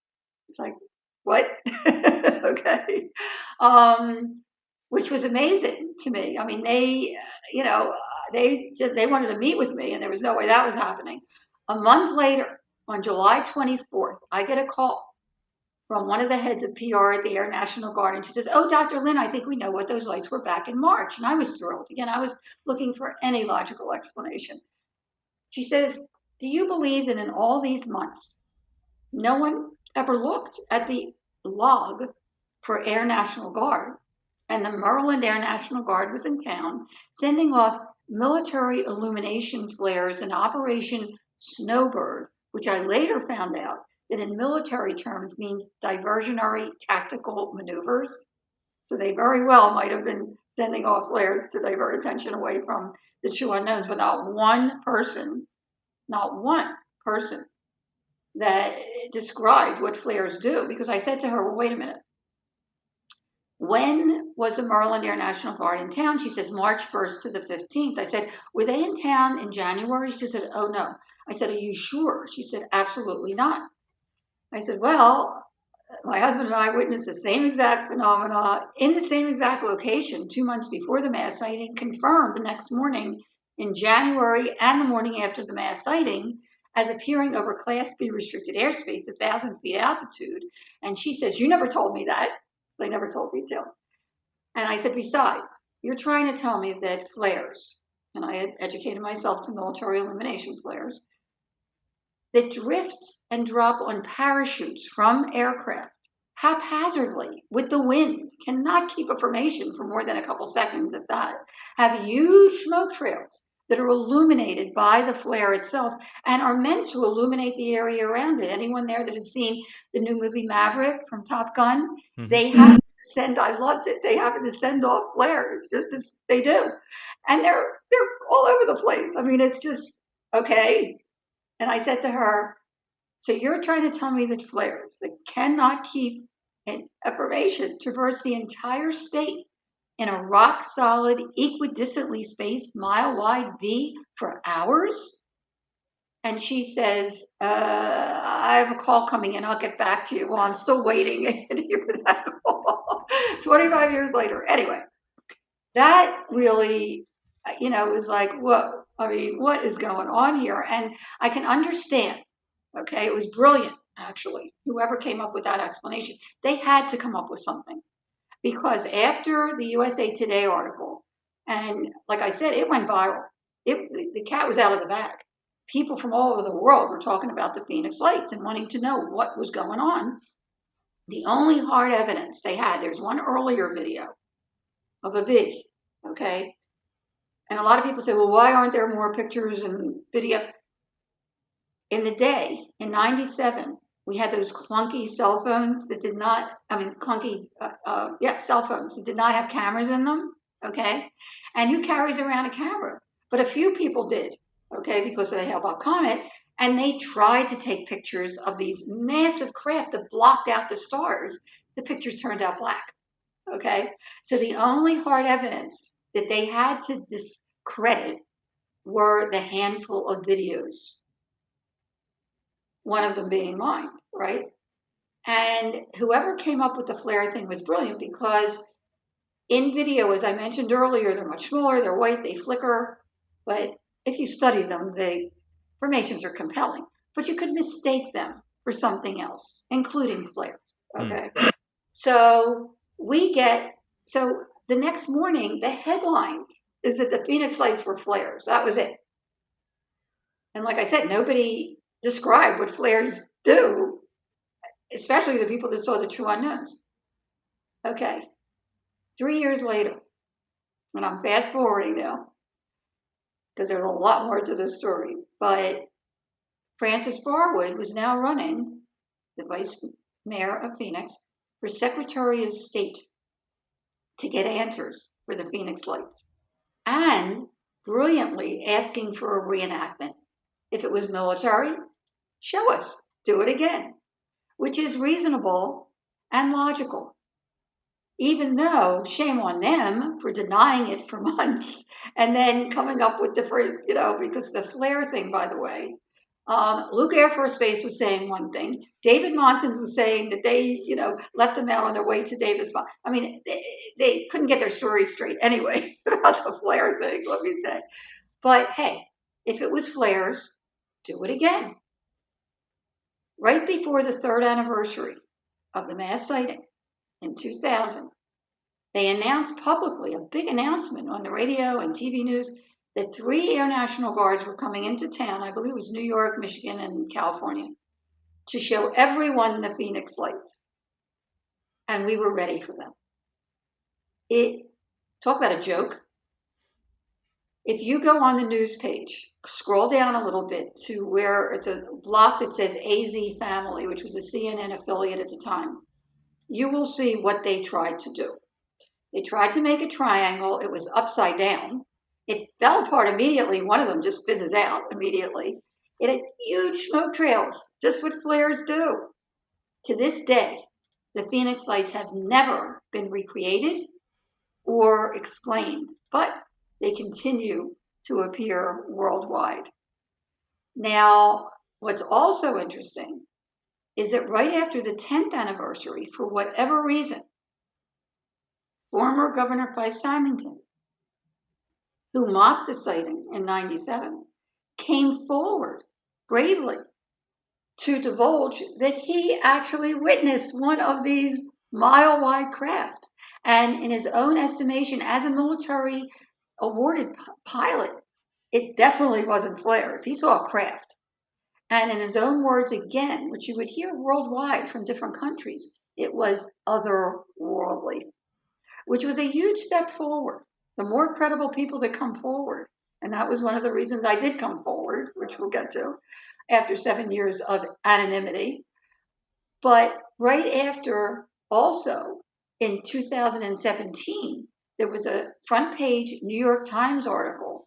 It's like, what? Okay. Which was amazing to me. I mean, they wanted to meet with me, and there was no way that was happening. A month later, on July 24th, I get a call from one of the heads of PR at the Air National Guard, and she says, oh, Dr. Lynne, I think we know what those lights were back in March. And I was thrilled. Again, I was looking for any logical explanation. She says, do you believe that in all these months, no one ever looked at the log for Air National Guard, and the Maryland Air National Guard was in town sending off military illumination flares in Operation Snowbird, which I later found out that in military terms means diversionary tactical maneuvers. So they very well might have been sending off flares to divert attention away from the true unknowns, but not one person that described what flares do. Because I said to her, well, wait a minute. When was the Maryland Air National Guard in town? She says March 1st to the 15th. I said, were they in town in January? She said, oh, no. I said, are you sure? She said, absolutely not. I said, well, my husband and I witnessed the same exact phenomena in the same exact location 2 months before the mass sighting, confirmed the next morning in January and the morning after the mass sighting as appearing over Class B restricted airspace at 1,000 feet altitude. And she says, you never told me that. They never told details. And I said, besides, you're trying to tell me that flares, and I had educated myself to military illumination flares, that drift and drop on parachutes from aircraft haphazardly with the wind, cannot keep a formation for more than a couple seconds at that, have huge smoke trails that are illuminated by the flare itself and are meant to illuminate the area around it. Anyone there that has seen the new movie Maverick from Top Gun, they have to send, I loved it, they happen to send off flares just as they do. And they're all over the place. I mean, it's just, okay. And I said to her, so you're trying to tell me that flares that cannot keep a formation traverse the entire state in a rock solid, equidistantly spaced, mile wide V for hours? And she says, I have a call coming in. I'll get back to you. Well, I'm still waiting to hear that call 25 years later. Anyway, that really, was like, whoa. I mean, what is going on here? And I can understand. Okay, it was brilliant, actually. Whoever came up with that explanation, they had to come up with something, because after the USA Today article, and like I said, it went viral. The cat was out of the bag. People from all over the world were talking about the Pheonix Lights and wanting to know what was going on. The only hard evidence they had, there's one earlier video of a vid, okay? And a lot of people say, well, why aren't there more pictures and video? In the day, in 97, we had those clunky cell phones that did not, cell phones that did not have cameras in them, okay? And who carries around a camera? But a few people did, okay, because of the Hale-Bopp comet, and they tried to take pictures of these massive craft that blocked out the stars. The pictures turned out black, okay? So the only hard evidence that they had to discredit were the handful of videos, one of them being mine, right? And whoever came up with the flare thing was brilliant, because in video, as I mentioned earlier, they're much smaller, they're white, they flicker, but if you study them, the formations are compelling. But you could mistake them for something else, including flares, okay? So the next morning, the headlines is that the Pheonix Lights were flares. That was it. And like I said, nobody described what flares do, especially the people that saw the true unknowns. Okay, 3 years later, and I'm fast forwarding now, because there's a lot more to this story, but Frances Barwood was now running, the vice mayor of Phoenix, for Secretary of State to get answers for the Pheonix Lights, and brilliantly asking for a reenactment. If it was military, show us, do it again, which is reasonable and logical. Even though, shame on them for denying it for months and then coming up with different, because the flare thing, by the way, Luke Air Force Base was saying one thing. David Montans was saying that they, left them out on their way to Davis. I mean, they couldn't get their story straight anyway about the flare thing, let me say. But hey, if it was flares, do it again. Right before the 3rd anniversary of the mass sighting in 2000, they announced publicly, a big announcement on the radio and TV news, that 3 Air National Guards were coming into town, I believe it was New York, Michigan, and California, to show everyone the Pheonix Lights. And we were ready for them. Talk about a joke. If you go on the news page, scroll down a little bit to where it's a block that says AZ Family, which was a CNN affiliate at the time, you will see what they tried to do. They tried to make a triangle. It was upside down. It fell apart immediately. One of them just fizzes out immediately. It had huge smoke trails, just what flares do. To this day, the Pheonix Lights have never been recreated or explained, but they continue to appear worldwide. Now, what's also interesting is that right after the 10th anniversary, for whatever reason, former Governor Fife Symington who mocked the sighting in 97, came forward bravely to divulge that he actually witnessed one of these mile-wide craft. And in his own estimation, as a military awarded pilot, it definitely wasn't flares. He saw a craft. And in his own words again, which you would hear worldwide from different countries, it was otherworldly, which was a huge step forward. The more credible people that come forward, and that was one of the reasons I did come forward, which we'll get to, after 7 years of anonymity. But right after, also in 2017, there was a front page New York Times article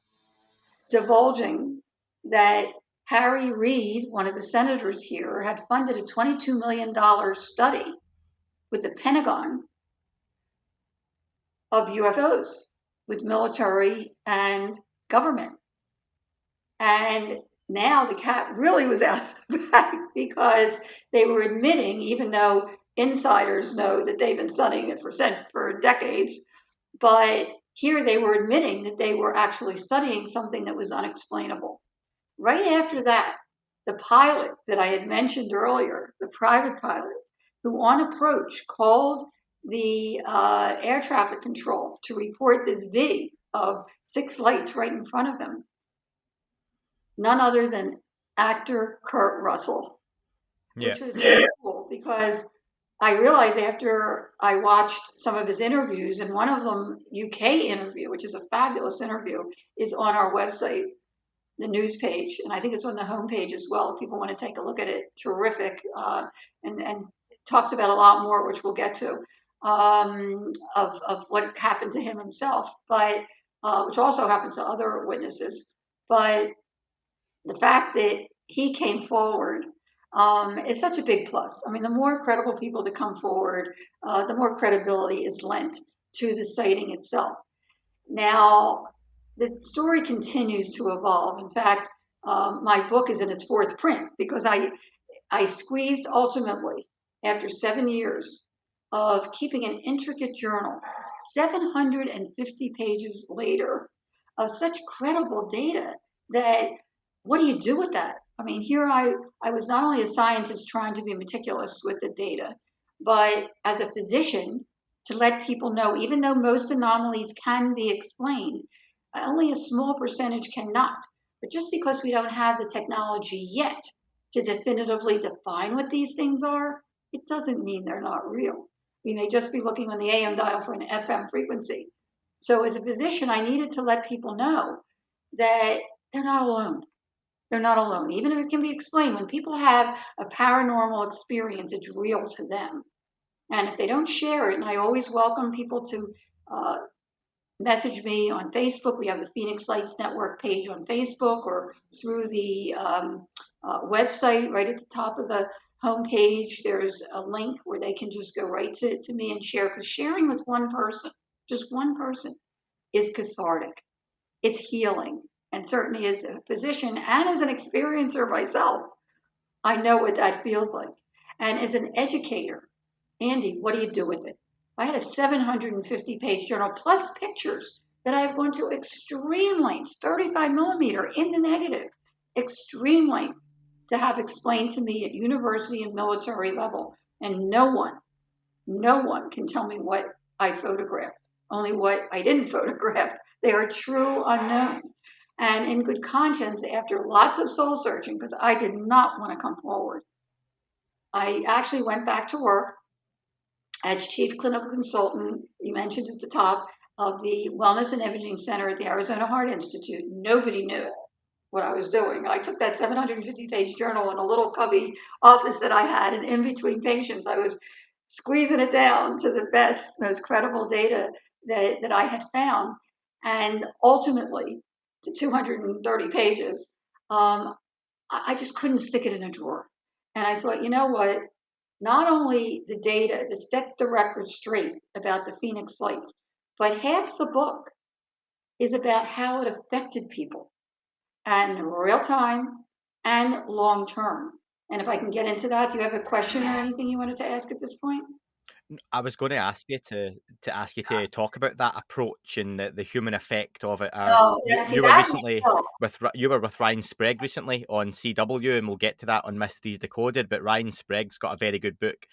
divulging that Harry Reid, one of the senators here, had funded a $22 million study with the Pentagon of UFOs with military and government. And now the cat really was out of the bag because they were admitting, even though insiders know that they've been studying it for decades, but here they were admitting that they were actually studying something that was unexplainable. Right after that, the pilot that I had mentioned earlier, the private pilot, who on approach called the air traffic control to report this V of 6 lights right in front of him, none other than actor Kurt Russell, which was so cool because I realized after I watched some of his interviews, and one of them, UK interview, which is a fabulous interview, is on our website, the news page, and I think it's on the homepage as well if people want to take a look at it. Terrific, and talks about a lot more, which we'll get to, of what happened to him himself, but which also happened to other witnesses. But the fact that he came forward is such a big plus. I mean, the more credible people that come forward, the more credibility is lent to the sighting itself. Now, the story continues to evolve. In fact, my book is in its 4th print because I squeezed ultimately, after 7 years of keeping an intricate journal, 750 pages later of such credible data that what do you do with that? I mean, here I was not only a scientist trying to be meticulous with the data, but as a physician to let people know, even though most anomalies can be explained, only a small percentage cannot. But just because we don't have the technology yet to definitively define what these things are, it doesn't mean they're not real. We may just be looking on the AM dial for an FM frequency. So as a physician, I needed to let people know that they're not alone. They're not alone. Even if it can be explained, when people have a paranormal experience, it's real to them. And if they don't share it, and I always welcome people to message me on Facebook. We have the Pheonix Lights Network page on Facebook, or through the website right at the top of the homepage. There's a link where they can just go right to me and share, because sharing with one person, just one person, is cathartic. It's healing. And certainly as a physician and as an experiencer myself, I know what that feels like. And as an educator, Andy, what do you do with it? I had a 750-page journal plus pictures that I've gone to extreme lengths, 35 millimeter in the negative, extreme length, to have explained to me at university and military level. And no one can tell me what I photographed, only what I didn't photograph. They are true unknowns. And in good conscience, after lots of soul searching, because I did not want to come forward, I actually went back to work as chief clinical consultant, you mentioned at the top, of the Wellness and Imaging Center at the Arizona Heart Institute. Nobody knew what I was doing. I took that 750-page journal in a little cubby office that I had, and in between patients, I was squeezing it down to the best, most credible data that I had found. And ultimately, to 230 pages, I just couldn't stick it in a drawer. And I thought, you know what? Not only the data to set the record straight about the Pheonix Lights, but half the book is about how it affected people, and real time and long term. And if I can get into that, do you have a question or anything you wanted to ask at this point? I was going to ask you to talk about that approach and the human effect of it. Oh, yeah, see, You were that recently you were with Ryan Sprague recently on CW, and we'll get to that on Mysteries Decoded. But Ryan Sprague's got a very good book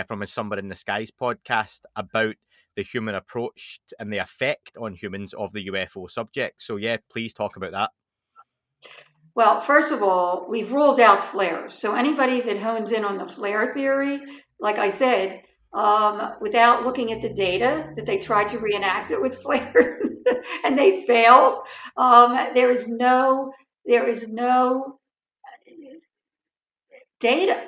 from his Somewhere in the Skies podcast about the human approach and the effect on humans of the UFO subject. So yeah, please talk about that. Well, first of all, we've ruled out flares. So anybody that hones in on the flare theory, like I said, without looking at the data that they tried to reenact it with flares and they failed, there is no data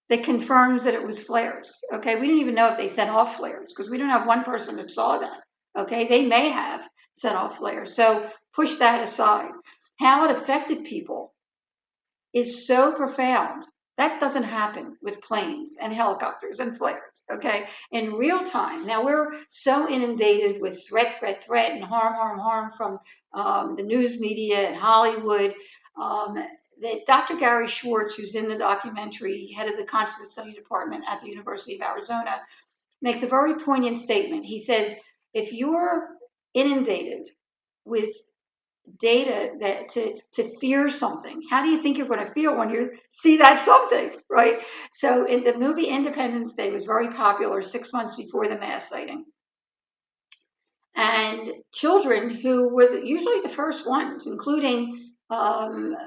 that confirms that it was flares. Okay, we didn't even know if they set off flares because we don't have one person that saw that. Okay, they may have set off flares. So push that aside. How it affected people is so profound. That doesn't happen with planes and helicopters and flares, okay? In real time. Now, we're so inundated with threat, and harm from the news media and Hollywood that Dr. Gary Schwartz, who's in the documentary, head of the Consciousness Study Department at the University of Arizona, makes a very poignant statement. He says, if you're inundated with data that to fear something, how do you think you're going to feel when you see that something, right? So in the movie Independence Day was very popular 6 months before the mass sighting, and children who were usually the first ones, including Kurt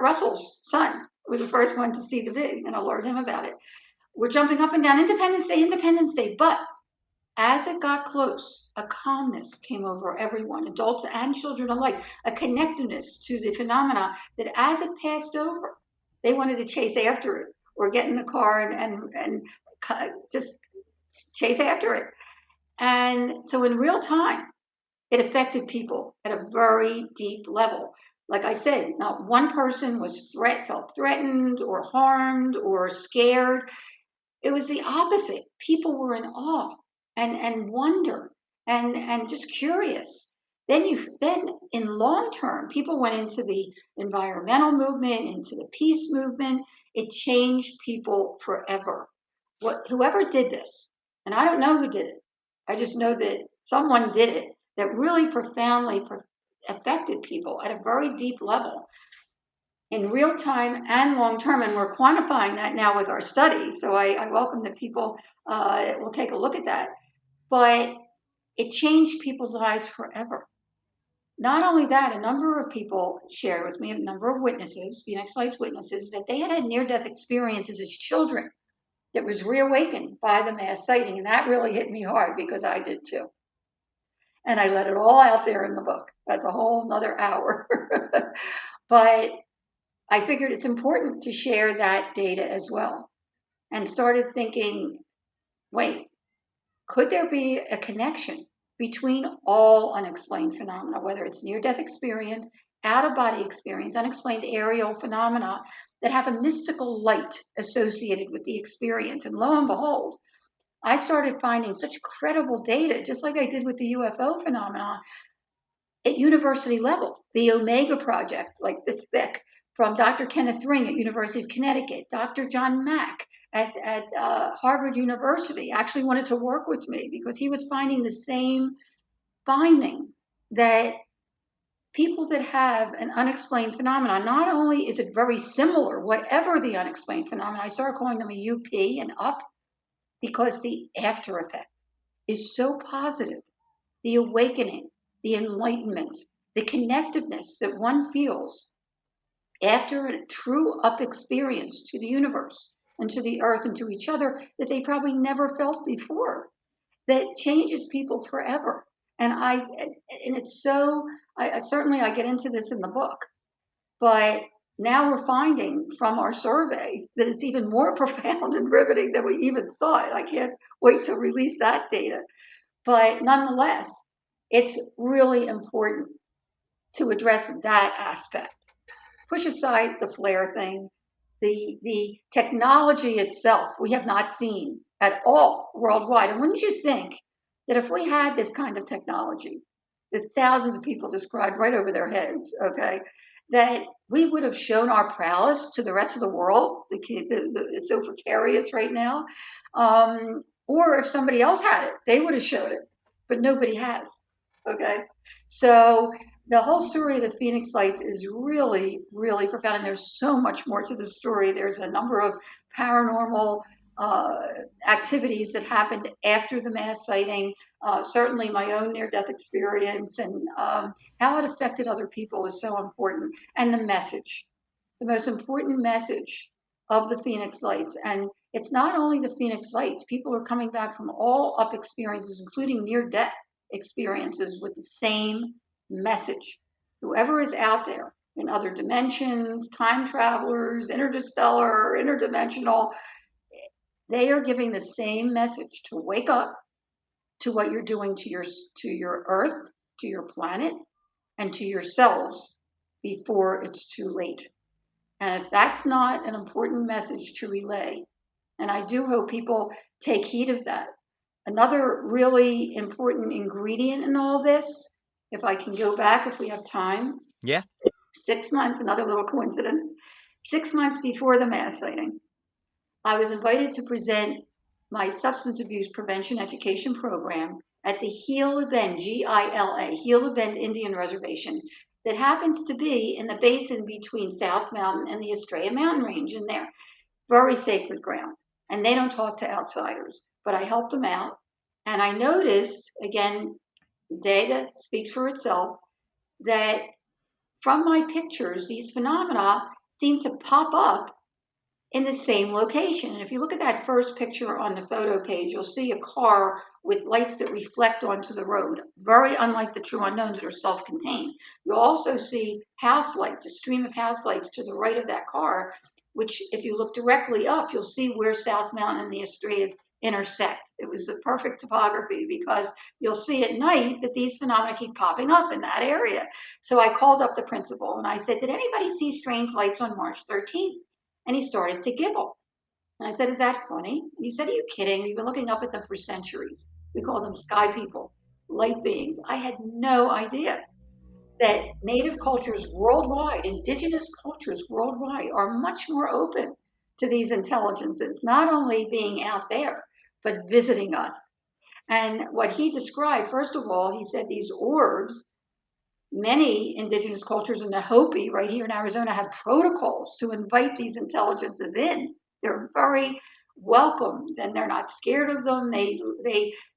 Russell's son was the first one to see the vid and alert him about it, were jumping up and down, Independence Day. But as it got close, a calmness came over everyone, adults and children alike, a connectedness to the phenomena that as it passed over, they wanted to chase after it or get in the car and just chase after it. And so in real time, it affected people at a very deep level. Like I said, not one person felt threatened or harmed or scared. It was the opposite. People were in awe and wonder and just curious. Then in long term, people went into the environmental movement, into the peace movement. It changed people forever. Whoever did this, and I don't know who did it. I just know that someone did it that really profoundly affected people at a very deep level in real time and long term, and we're quantifying that now with our study. So I welcome that people will take a look at that. But it changed people's lives forever. Not only that, a number of people shared with me, a number of witnesses, Pheonix Lights witnesses, that they had had near-death experiences as children that was reawakened by the mass sighting. And that really hit me hard because I did too. And I let it all out there in the book. That's a whole nother hour. But I figured it's important to share that data as well, and started thinking, wait, could there be a connection between all unexplained phenomena, whether it's near-death experience, out-of-body experience, unexplained aerial phenomena that have a mystical light associated with the experience? And lo and behold, I started finding such credible data, just like I did with the UFO phenomena, at university level. The Omega Project, like this thick, from Dr. Kenneth Ring at University of Connecticut, Dr. John Mack at Harvard University actually wanted to work with me because he was finding the same findings, that people that have an unexplained phenomenon, not only is it very similar, whatever the unexplained phenomenon, I started calling them a UP and up, because the after effect is so positive. The awakening, the enlightenment, the connectiveness that one feels after a true up experience to the universe and to the earth and to each other that they probably never felt before, that changes people forever. And it's so, I certainly I get into this in the book, but now we're finding from our survey that it's even more profound and riveting than we even thought. I can't wait to release that data. But nonetheless, it's really important to address that aspect. Push aside the flare thing. The technology itself, we have not seen at all worldwide. And wouldn't you think that if we had this kind of technology that thousands of people described right over their heads, okay, that we would have shown our prowess to the rest of the world. It's so precarious right now. Or if somebody else had it, they would have showed it, but nobody has. Okay. So the whole story of the Pheonix Lights is really, really profound. And there's so much more to the story. There's a number of paranormal activities that happened after the mass sighting. Certainly my own near-death experience and how it affected other people is so important. And the message, the most important message of the Pheonix Lights. And it's not only the Pheonix Lights, people are coming back from all up experiences, including near-death experiences, with the same message. Whoever is out there in other dimensions, time travelers, interstellar, interdimensional, they are giving the same message to wake up to what you're doing to your earth, to your planet, and to yourselves before it's too late. And if that's not an important message to relay, and I do hope people take heed of that. Another really important ingredient in all this, if I can go back, if we have time. Yeah. 6 months, another little coincidence. 6 months before the mass sighting, I was invited to present my substance abuse prevention education program at the Gila Bend, Gila, Gila Bend Indian Reservation that happens to be in the basin between South Mountain and the Estrella Mountain Range in there. Very sacred ground. And they don't talk to outsiders, but I helped them out. And I noticed, again, data speaks for itself, that from my pictures, these phenomena seem to pop up in the same location. And if you look at that first picture on the photo page, you'll see a car with lights that reflect onto the road, very unlike the true unknowns that are self-contained. You'll also see house lights, a stream of house lights to the right of that car, which if you look directly up, you'll see where South Mountain and the Estrellas intersect. It was a perfect topography because you'll see at night that these phenomena keep popping up in that area. So I called up the principal and I said, did anybody see strange lights on March 13th? And he started to giggle. And I said, is that funny? And he said, are you kidding? We've been looking up at them for centuries. We call them sky people, light beings. I had no idea that native cultures worldwide, indigenous cultures worldwide, are much more open to these intelligences, not only being out there, but visiting us. And what he described, first of all, he said these orbs, many indigenous cultures in the Hopi right here in Arizona have protocols to invite these intelligences in. They're very welcomed and they're not scared of them. They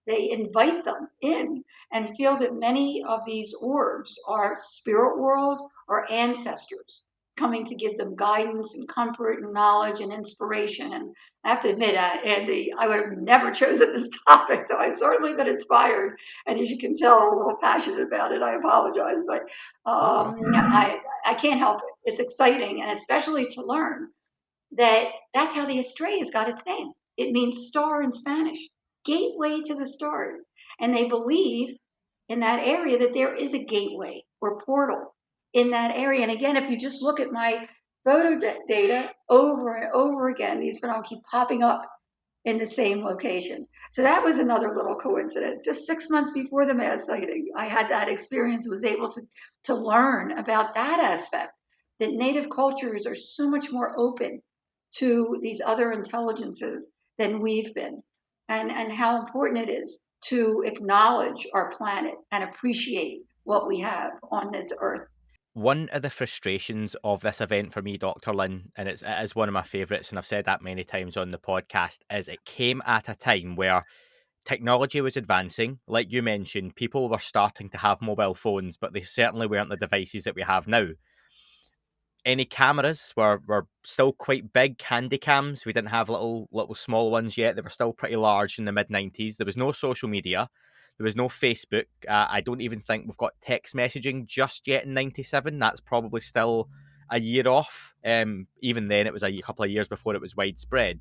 invite them in and feel that many of these orbs are spirit world or ancestors coming to give them guidance and comfort and knowledge and inspiration. And I have to admit, Andy, I would have never chosen this topic, so I've certainly been inspired. And as you can tell, I'm a little passionate about it. I apologize, but I can't help it. It's exciting, and especially to learn that that's how the Estrellas got its name. It means star in Spanish, gateway to the stars. And they believe in that area that there is a gateway or portal in that area. And again, if you just look at my photo data over and over again, these phenomena keep popping up in the same location. So that was another little coincidence. Just 6 months before the mass sighting, I had that experience, was able to learn about that aspect, that native cultures are so much more open to these other intelligences than we've been, and how important it is to acknowledge our planet and appreciate what we have on this earth. One of the frustrations of this event for me, Dr. Lynne, and it is one of my favourites, and I've said that many times on the podcast, is it came at a time where technology was advancing. Like you mentioned, people were starting to have mobile phones, but they certainly weren't the devices that we have now. Any cameras were still quite big, handy cams. We didn't have little small ones yet. They were still pretty large in the mid-90s. There was no social media. There was no Facebook. I don't even think we've got text messaging just yet in 97. That's probably still a year off. Even then, it was a couple of years before it was widespread.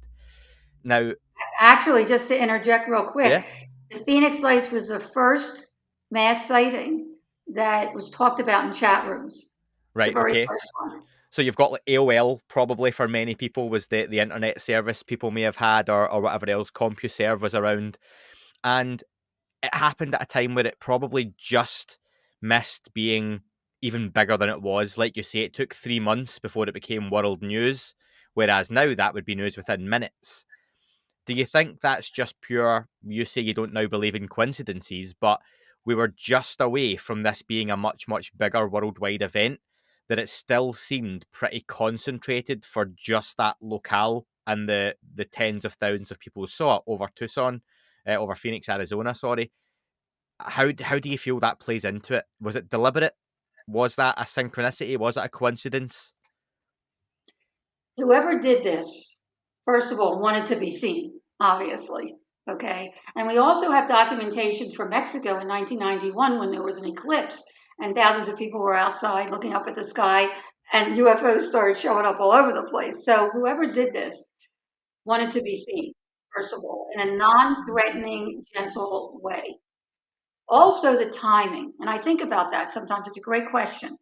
Now, actually, just to interject real quick, yeah. The Pheonix Lights was the first mass sighting that was talked about in chat rooms. Right, the very okay. first one. So you've got like AOL, probably for many people was the internet service people may have had, or whatever else. CompuServe was around. And it happened at a time where it probably just missed being even bigger than it was. Like you say, it took 3 months before it became world news, whereas now that would be news within minutes. Do you think that's just pure, you say you don't now believe in coincidences, but we were just away from this being a much, much bigger worldwide event, that it still seemed pretty concentrated for just that locale and the tens of thousands of people who saw it over Tucson, over Phoenix, Arizona, sorry. How do you feel that plays into it? Was it deliberate? Was that a synchronicity? Was it a coincidence? Whoever did this, first of all, wanted to be seen, obviously. Okay. And we also have documentation from Mexico in 1991 when there was an eclipse and thousands of people were outside looking up at the sky and UFOs started showing up all over the place. So whoever did this wanted to be seen, first of all, in a non threatening, gentle way. Also, the timing. And I think about that sometimes. It's a great question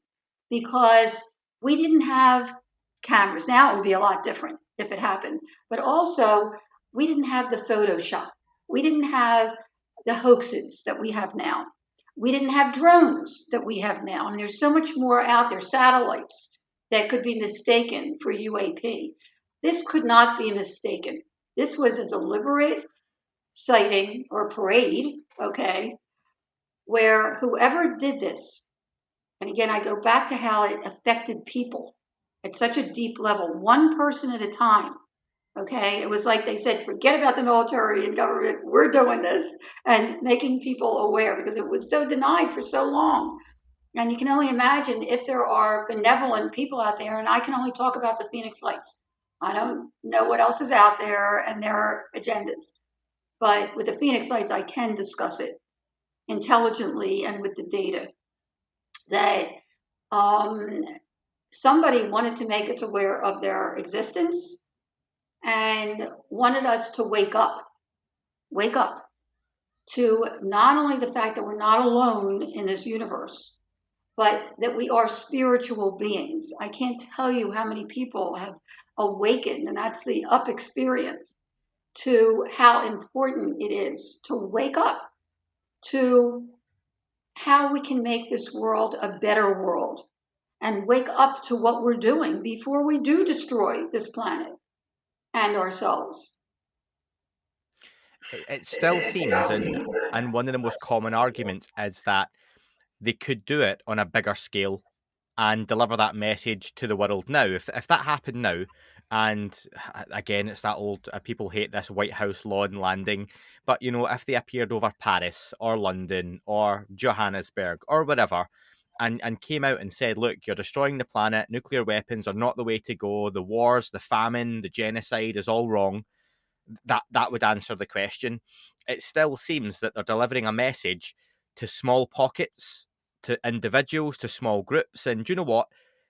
because we didn't have cameras. Now it would be a lot different if it happened. But also, we didn't have the Photoshop. We didn't have the hoaxes that we have now. We didn't have drones that we have now. And there's so much more out there, satellites that could be mistaken for UAP. This could not be mistaken. This was a deliberate sighting or parade, okay, where whoever did this, and again, I go back to how it affected people at such a deep level, one person at a time. Okay. It was like they said, forget about the military and government. We're doing this and making people aware because it was so denied for so long. And you can only imagine if there are benevolent people out there, and I can only talk about the Pheonix Lights. I don't know what else is out there and their agendas. But with the Pheonix Lights, I can discuss it intelligently and with the data that somebody wanted to make us aware of their existence and wanted us to wake up to not only the fact that we're not alone in this universe, but that we are spiritual beings. I can't tell you how many people have awakened, and that's the up experience, to how important it is to wake up to how we can make this world a better world and wake up to what we're doing before we do destroy this planet and ourselves. It still seems, and one of the most common arguments is that they could do it on a bigger scale and deliver that message to the world now. If that happened now, and again, it's that old, people hate this White House lawn landing, but you know, if they appeared over Paris or London or Johannesburg or whatever, and came out and said, look, you're destroying the planet, nuclear weapons are not the way to go, the wars, the famine, the genocide is all wrong, that would answer the question. It still seems that they're delivering a message to small pockets, to individuals, to small groups. And do you know what?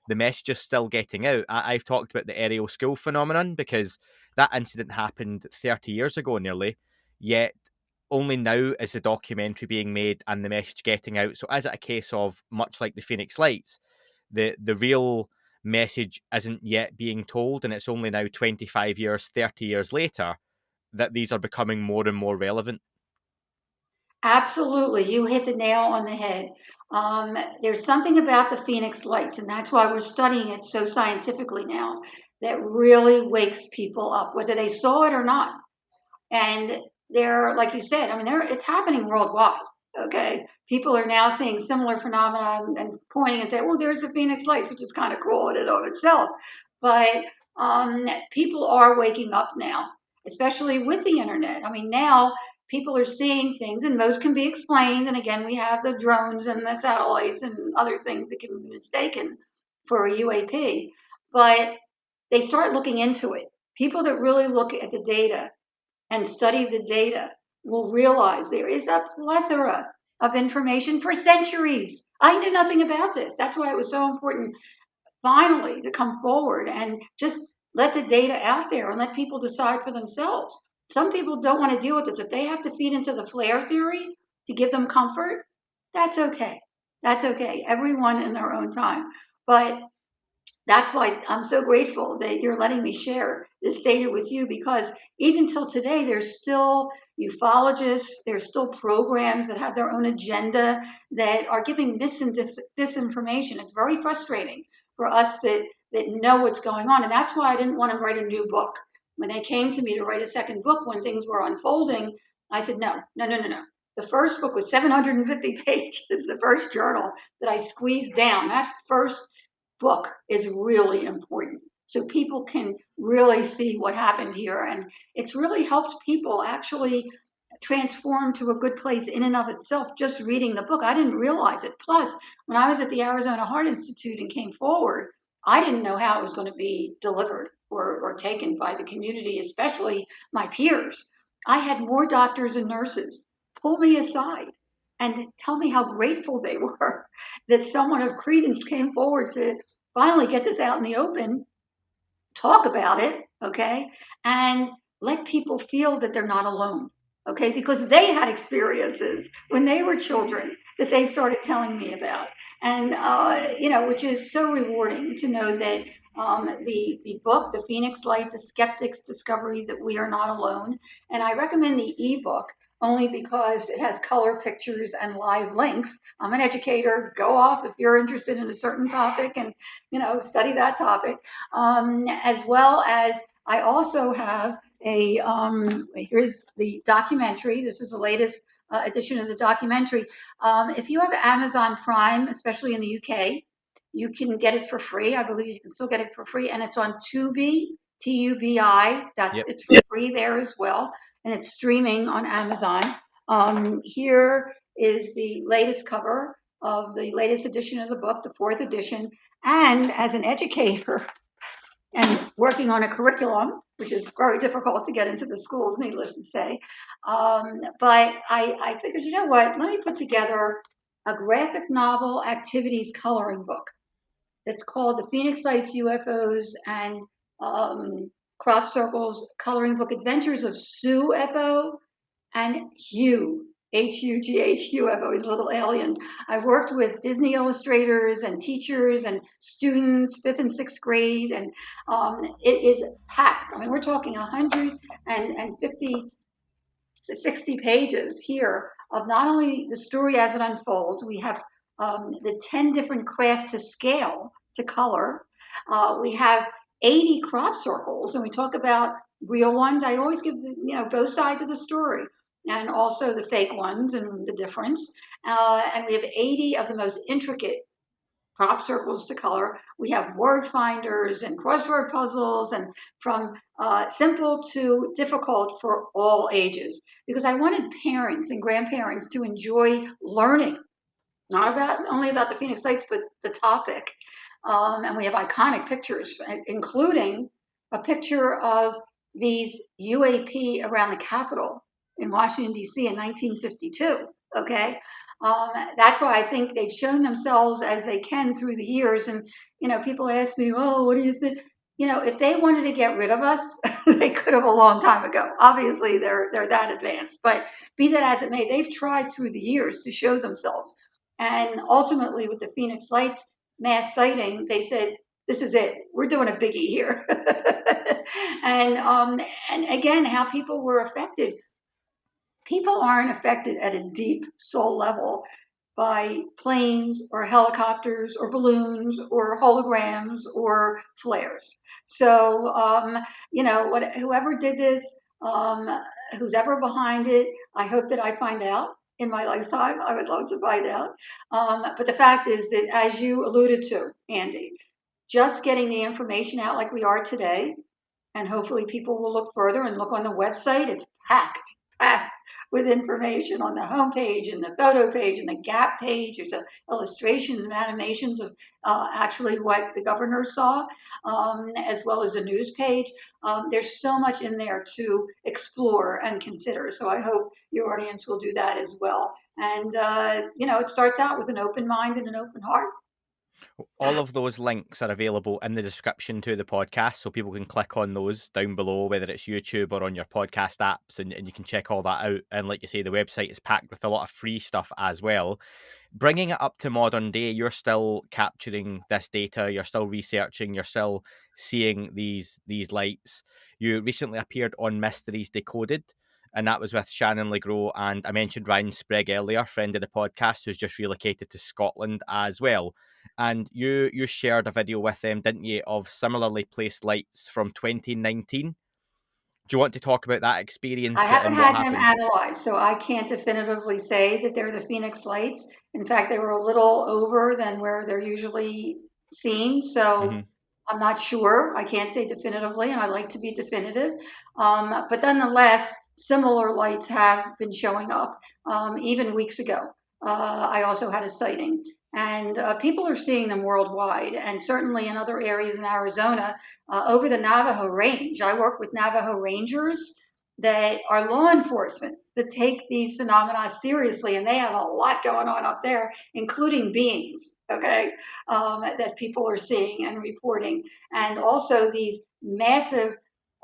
The message is still getting out. I've talked about the aerial school phenomenon because that incident happened 30 years ago nearly, yet only now is the documentary being made and the message getting out. So is it a case of, much like the Pheonix Lights, the real message isn't yet being told, and it's only now 25 years, 30 years later that these are becoming more and more relevant? Absolutely. You hit the nail on the head. There's something about the Pheonix Lights, and that's why we're studying it so scientifically now, that really wakes people up, whether they saw it or not. And they're, like you said, I mean, it's happening worldwide. Okay. People are now seeing similar phenomena and pointing and saying, well, there's the Pheonix Lights, which is kind of cool in and of itself. But people are waking up now, especially with the internet. I mean, now people are seeing things, and most can be explained. And again, we have the drones and the satellites and other things that can be mistaken for a UAP. But they start looking into it. People that really look at the data and study the data will realize there is a plethora of information for centuries. I knew nothing about this. That's why it was so important finally to come forward and just let the data out there and let people decide for themselves. Some people don't want to deal with this. If they have to feed into the flare theory to give them comfort, that's okay. That's okay. Everyone in their own time. But that's why I'm so grateful that you're letting me share this data with you, because even till today, there's still ufologists, there's still programs that have their own agenda that are giving disinformation. It's very frustrating for us that know what's going on. And that's why I didn't want to write a new book. When they came to me to write a second book when things were unfolding, I said, no, no, no, no, no. The first book was 750 pages, the first journal that I squeezed down. That first book is really important so people can really see what happened here. And it's really helped people actually transform to a good place in and of itself just reading the book. I didn't realize it. Plus, when I was at the Arizona Heart Institute and came forward, I didn't know how it was going to be delivered or taken by the community, especially my peers. I had more doctors and nurses pull me aside and tell me how grateful they were that someone of credence came forward to finally get this out in the open, talk about it, okay, and let people feel that they're not alone, okay, because they had experiences when they were children that they started telling me about, and which is so rewarding to know that the book, the Pheonix Lights, a skeptic's discovery that we are not alone, and I recommend the ebook only because it has color pictures and live links. I'm an educator. Go off if you're interested in a certain topic and study that topic, as well as I also have here's the documentary. This is the latest edition of the documentary. If you have Amazon Prime, especially in the UK, you can get it for free. I believe you can still get it for free. And it's on Tubi, Tubi. It's for free there as well. And it's streaming on Amazon. Here is the latest cover of the latest edition of the book, the fourth edition. And as an educator, and working on a curriculum, which is very difficult to get into the schools, needless to say. But I figured, you know what, let me put together a graphic novel activities coloring book that's called the Pheonix Lights, UFOs, and Crop Circles Coloring Book Adventures of Sue FO and Hugh, Hugh UFO, he's a little alien. I worked with Disney illustrators and teachers and students, fifth and sixth grade, and it is packed. I mean, we're talking 150, 60 pages here of not only the story as it unfolds, we have the 10 different craft to scale to color. We have 80 crop circles, and we talk about real ones. I always give both sides of the story, and also the fake ones and the difference. And we have 80 of the most intricate crop circles to color. We have word finders and crossword puzzles, and from simple to difficult for all ages, because I wanted parents and grandparents to enjoy learning, not only about the Pheonix Lights, but the topic. And we have iconic pictures, including a picture of these UAP around the Capitol in Washington, D.C. in 1952. Okay. That's why I think they've shown themselves as they can through the years. And, people ask me, oh, what do you think? If they wanted to get rid of us, they could have a long time ago. Obviously, they're that advanced. But be that as it may, they've tried through the years to show themselves. And ultimately, with the Pheonix Lights mass sighting, they said, "This is it. We're doing a biggie here." And again, how people were affected. People aren't affected at a deep soul level by planes or helicopters or balloons or holograms or flares. So, whoever did this, who's ever behind it, I hope that I find out in my lifetime. I would love to find out. But the fact is that, as you alluded to, Andy, just getting the information out like we are today, and hopefully people will look further and look on the website. It's packed with information on the homepage and the photo page and the gap page. There's illustrations and animations of actually what the governor saw, as well as the news page. There's so much in there to explore and consider. So I hope your audience will do that as well. And, it starts out with an open mind and an open heart. All of those links are available in the description to the podcast, so people can click on those down below, whether it's YouTube or on your podcast apps, and you can check all that out. And like you say, the website is packed with a lot of free stuff as well. Bringing it up to modern day, you're still capturing this data, you're still researching, you're still seeing these lights. You recently appeared on Mysteries Decoded, and that was with Shannon Legros, and I mentioned Ryan Sprague earlier, friend of the podcast, who's just relocated to Scotland as well. And you shared a video with them, didn't you, of similarly placed lights from 2019? Do you want to talk about that I experience haven't and what had them happened? analyzed, so I can't definitively say that they're the Pheonix Lights. In fact, they were a little over than where they're usually seen, so Hmm. I'm not sure. I can't say definitively, and I like to be definitive. But nonetheless, similar lights have been showing up, even weeks ago. I also had a sighting, and people are seeing them worldwide, and certainly in other areas in Arizona, over the Navajo Range. I work with Navajo Rangers that are law enforcement that take these phenomena seriously, and they have a lot going on up there, including beings, okay, that people are seeing and reporting, and also these massive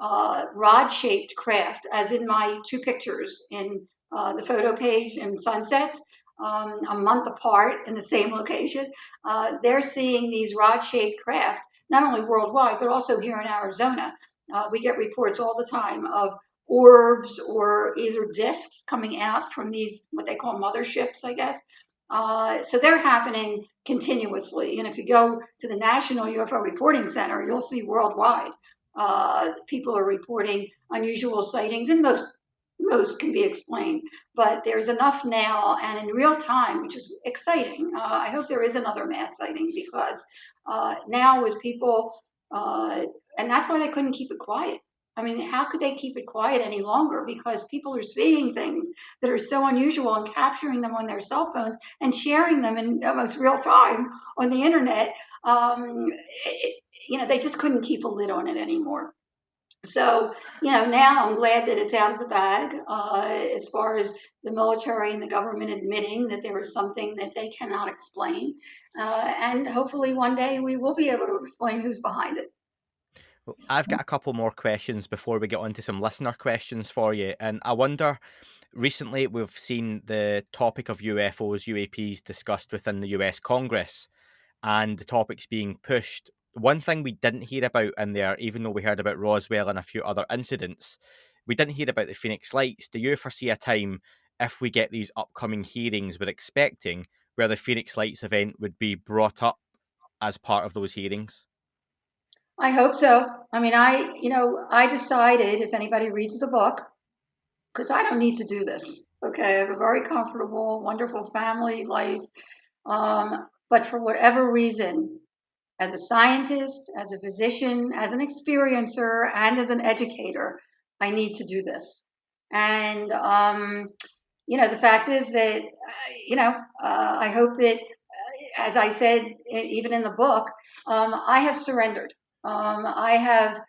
rod-shaped craft, as in my two pictures in the photo page in Sunsets, a month apart in the same location. They're seeing these rod-shaped craft not only worldwide but also here in Arizona. We get reports all the time of orbs or either discs coming out from these, what they call motherships, I guess. So they're happening continuously. And if you go to the National UFO Reporting Center, you'll see worldwide people are reporting unusual sightings, and most can be explained. But there's enough now and in real time, which is exciting. I hope there is another mass sighting because now with people, and that's why they couldn't keep it quiet. I mean, how could they keep it quiet any longer? Because people are seeing things that are so unusual and capturing them on their cell phones and sharing them in almost real time on the internet. They just couldn't keep a lid on it anymore. So, now I'm glad that it's out of the bag as far as the military and the government admitting that there is something that they cannot explain. And hopefully one day we will be able to explain who's behind it. Well, I've got a couple more questions before we get on to some listener questions for you. And I wonder, recently we've seen the topic of UFOs, UAPs discussed within the US Congress, and the topics being pushed. One thing we didn't hear about in there, even though we heard about Roswell and a few other incidents, we didn't hear about the Pheonix Lights. Do you foresee a time, if we get these upcoming hearings we're expecting, where the Pheonix Lights event would be brought up as part of those hearings? I hope so. I mean, I decided if anybody reads the book, because I don't need to do this. Okay, I have a very comfortable, wonderful family life. But for whatever reason, as a scientist, as a physician, as an experiencer, and as an educator, I need to do this. And, the fact is that, I hope that, as I said, even in the book, I have surrendered. I have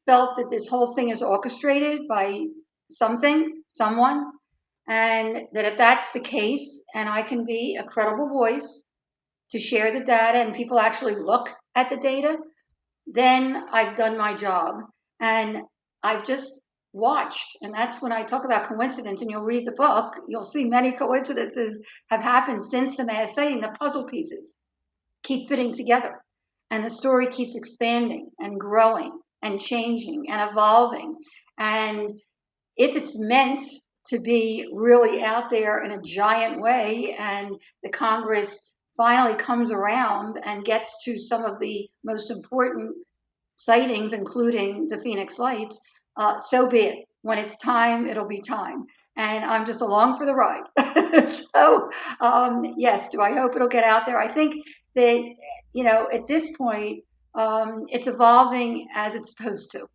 felt that this whole thing is orchestrated by something, someone, and that if that's the case, and I can be a credible voice to share the data and people actually look at the data, then I've done my job. And I've just watched. And that's when I talk about coincidence, and you'll read the book, you'll see many coincidences have happened since the mass sighting. The puzzle pieces keep fitting together. And the story keeps expanding and growing and changing and evolving. And if it's meant to be really out there in a giant way, and the Congress finally comes around and gets to some of the most important sightings, including the Pheonix Lights, so be it. When it's time, it'll be time. And I'm just along for the ride. So, yes, do I hope it'll get out there? I think that, at this point, it's evolving as it's supposed to.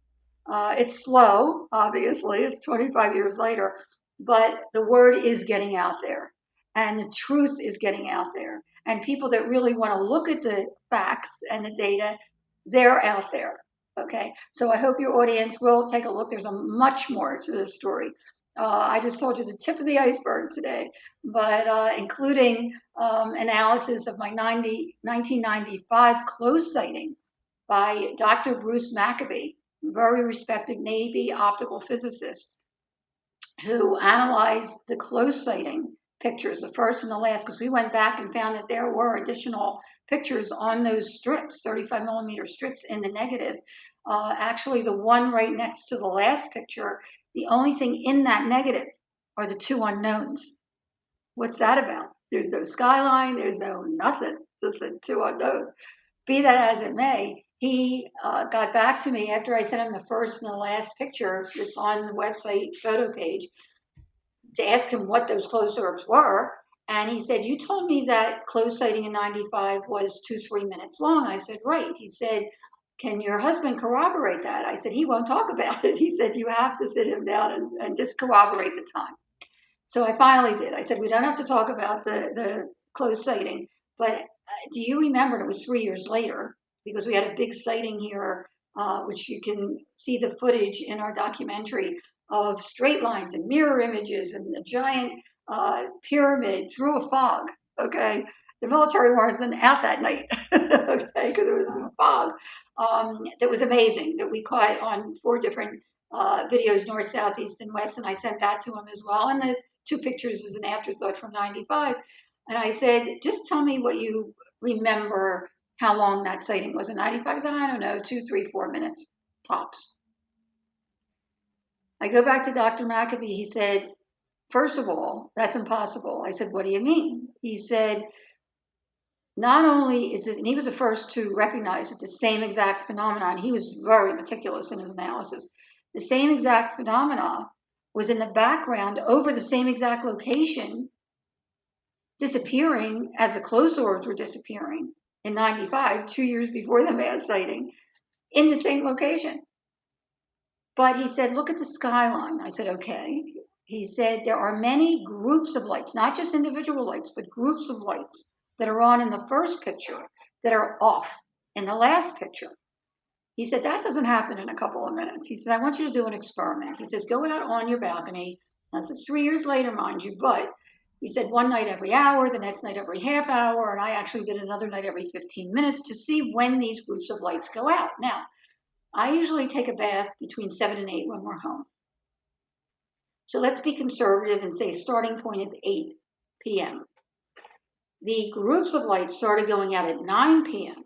It's slow, obviously, it's 25 years later, but the word is getting out there and the truth is getting out there. And people that really want to look at the facts and the data, they're out there. Okay, so I hope your audience will take a look. There's a much more to this story. I just told you the tip of the iceberg today, but including analysis of my 1995 close sighting by Dr. Bruce Maccabee, very respected Navy optical physicist, who analyzed the close sighting pictures, the first and the last, because we went back and found that there were additional pictures on those strips, 35 millimeter strips in the negative. Actually, the one right next to the last picture, the only thing in that negative are the two unknowns. What's that about? There's no skyline, there's no nothing, just the two unknowns. Be that as it may, he got back to me after I sent him the first and the last picture that's on the website photo page to ask him what those closed orbs were. And he said, you told me that closed sighting in 95 was 2-3 minutes long. I said, right. He said, can your husband corroborate that? I said, he won't talk about it. He said, you have to sit him down and just corroborate the time. So I finally did. I said, we don't have to talk about the closed sighting, but do you remember, it was 3 years later, because we had a big sighting here, which you can see the footage in our documentary of straight lines and mirror images and the giant pyramid through a fog, okay? The military wasn't out that night, okay, because it was in fog. That was amazing, that we caught on 4 different videos, north, south, east, and west, and I sent that to him as well. And the 2 pictures is an afterthought from 95. And I said, just tell me what you remember, how long that sighting was in 95. I said, I don't know, 2, 3, 4 minutes, tops. I go back to Dr. McAbee. He said, first of all, that's impossible. I said, what do you mean? He said, not only is this, and he was the first to recognize that the same exact phenomenon, he was very meticulous in his analysis, the same exact phenomena was in the background over the same exact location, disappearing as the closed orbs were disappearing in 95, 2 years before the mass sighting, in the same location. But he said, look at the skyline. I said, okay. He said, there are many groups of lights, not just individual lights, but groups of lights that are on in the first picture that are off in the last picture. He said, that doesn't happen in a couple of minutes. He said, I want you to do an experiment. He says, go out on your balcony. This is 3 years later, mind you, but he said one night every hour, the next night every half hour, and I actually did another night every 15 minutes to see when these groups of lights go out. Now, I usually take a bath between 7 and 8 when we're home. So let's be conservative and say starting point is 8 p.m. The groups of lights started going out at 9 p.m.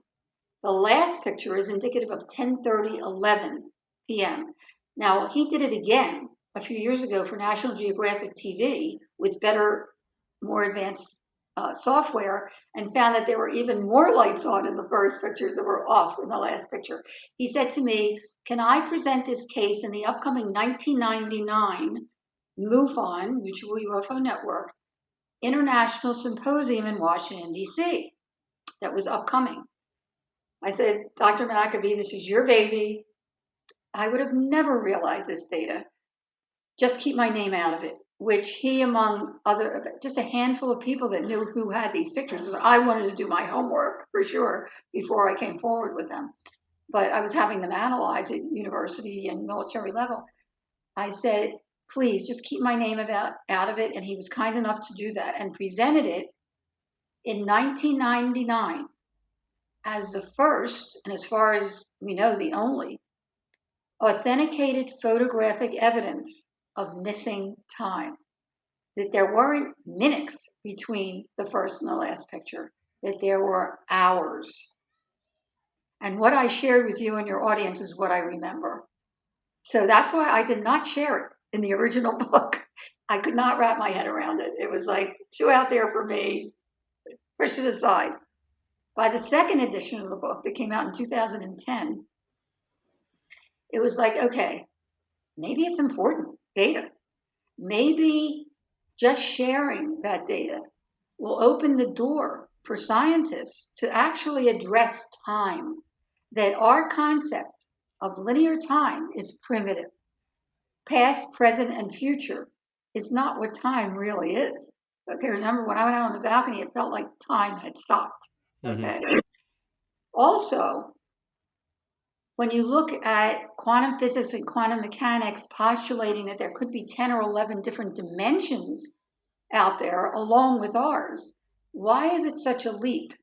The last picture is indicative of 10:30, 11 p.m. Now, he did it again a few years ago for National Geographic TV with better, more advanced software, and found that there were even more lights on in the first picture that were off in the last picture. He said to me, can I present this case in the upcoming 1999 MUFON, Mutual UFO Network, International Symposium in Washington, D.C. that was upcoming? I said, Dr. McAbee, this is your baby. I would have never realized this data. Just keep my name out of it, which he, among other, just a handful of people that knew who had these pictures, because I wanted to do my homework for sure before I came forward with them. But I was having them analyze at university and military level. I said, please just keep my name out of it. And he was kind enough to do that and presented it in 1999 as the first, and as far as we know, the only, authenticated photographic evidence of missing time. That there weren't minutes between the first and the last picture, that there were hours. And what I shared with you and your audience is what I remember. So that's why I did not share it in the original book. I could not wrap my head around it. It was like too out there for me, push it aside. By the second edition of the book that came out in 2010, it was like, okay, maybe it's important data. Maybe just sharing that data will open the door for scientists to actually address time, that our concept of linear time is primitive. Past, present, and future is not what time really is. Okay, remember when I went out on the balcony, it felt like time had stopped. Okay. Mm-hmm. Also, when you look at quantum physics and quantum mechanics postulating that there could be 10 or 11 different dimensions out there along with ours, why is it such a leap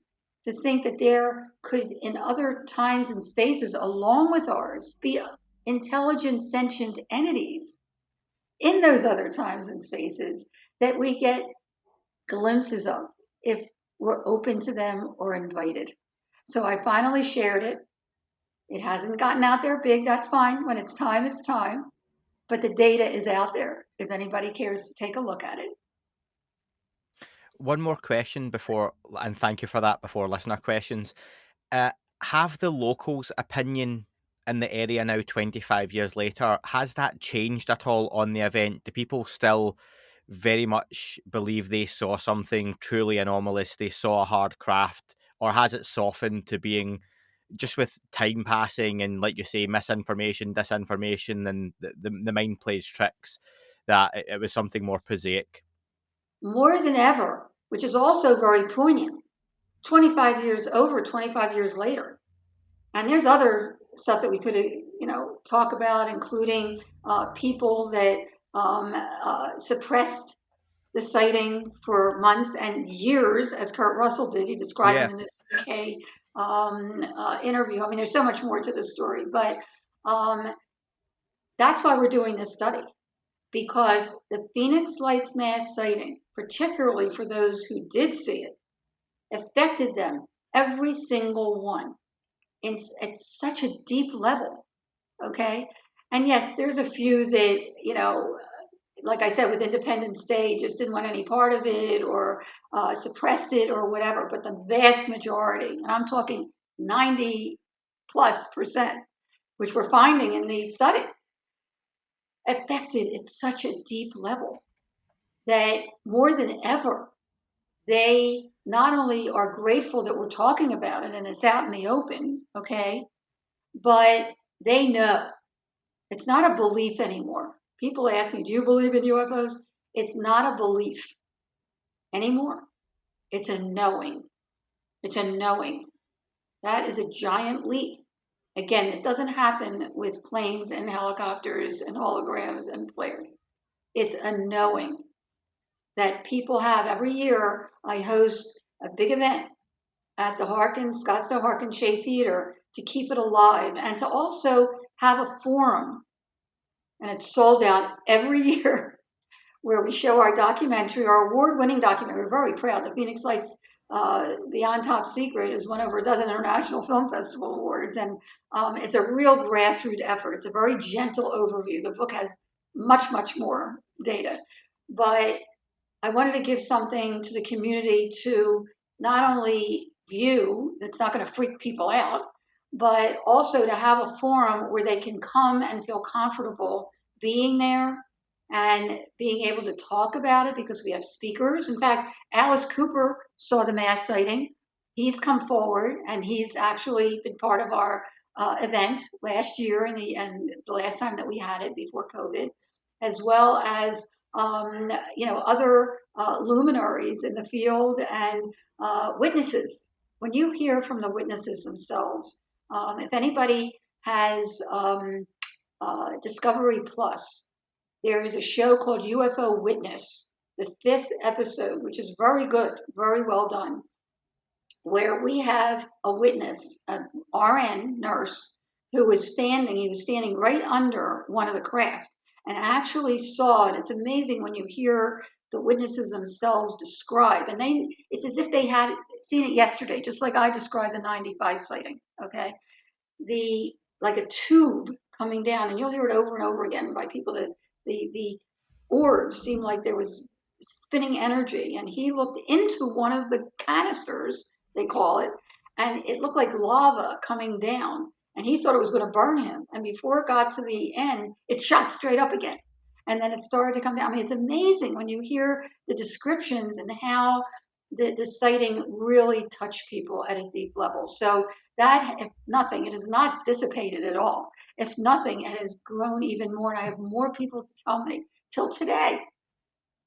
to think that there could, in other times and spaces along with ours, be intelligent, sentient entities in those other times and spaces that we get glimpses of if we're open to them or invited. So I finally shared it. It hasn't gotten out there big. That's fine. When it's time, it's time. But the data is out there if anybody cares to take a look at it. One more question before, and thank you for that, before listener questions. Have the locals' opinion in the area now, 25 years later, has that changed at all on the event? Do people still very much believe they saw something truly anomalous, they saw a hard craft, or has it softened to being, just with time passing and, like you say, misinformation, disinformation, and the mind plays tricks, that it was something more prosaic? More than ever, which is also very poignant. 25 years later. And there's other stuff that we could, talk about, including people that suppressed the sighting for months and years, as Kurt Russell did. He described Yeah. it in his UK interview. I mean, there's so much more to the story, but that's why we're doing this study, because the Pheonix Lights mass sighting, particularly for those who did see it, affected them, every single one, at such a deep level. Okay. And yes, there's a few that, like I said, with Independence Day, just didn't want any part of it or suppressed it or whatever. But the vast majority, and I'm talking 90+%, which we're finding in these studies, affected at such a deep level that more than ever, they not only are grateful that we're talking about it and it's out in the open, okay, but they know it's not a belief anymore. People ask me, do you believe in UFOs? It's not a belief anymore. It's a knowing. It's a knowing. That is a giant leap. Again, it doesn't happen with planes and helicopters and holograms and flares. It's a knowing that people have. Every year, I host a big event at the Scottsdale Harkin Shea Theater to keep it alive and to also have a forum. And it's sold out every year, where we show our documentary, our award-winning documentary. We're very proud. The Pheonix Lights Beyond Top Secret has won over a dozen International Film Festival awards. And it's a real grassroots effort. It's a very gentle overview. The book has much, much more data. But I wanted to give something to the community to not only view that's not going to freak people out, but also to have a forum where they can come and feel comfortable being there and being able to talk about it, because we have speakers. In fact, Alice Cooper saw the mass sighting. He's come forward and he's actually been part of our event last year and the last time that we had it before COVID, as well as other luminaries in the field and witnesses. When you hear from the witnesses themselves, if anybody has Discovery Plus, there is a show called UFO Witness, the 5th episode, which is very good, very well done, where we have a witness, an RN nurse, he was standing right under one of the craft and actually saw, and it's amazing when you hear the witnesses themselves describe, and it's as if they had seen it yesterday, just like I described the 95 sighting, okay? Like a tube coming down, and you'll hear it over and over again by people, that the orbs seemed like there was spinning energy, and he looked into one of the canisters, they call it, and it looked like lava coming down, and he thought it was going to burn him, and before it got to the end, it shot straight up again, and then it started to come down. I mean, it's amazing when you hear the descriptions and how the sighting really touched people at a deep level. So that, if nothing, it has not dissipated at all. If nothing, it has grown even more, and I have more people to tell me till today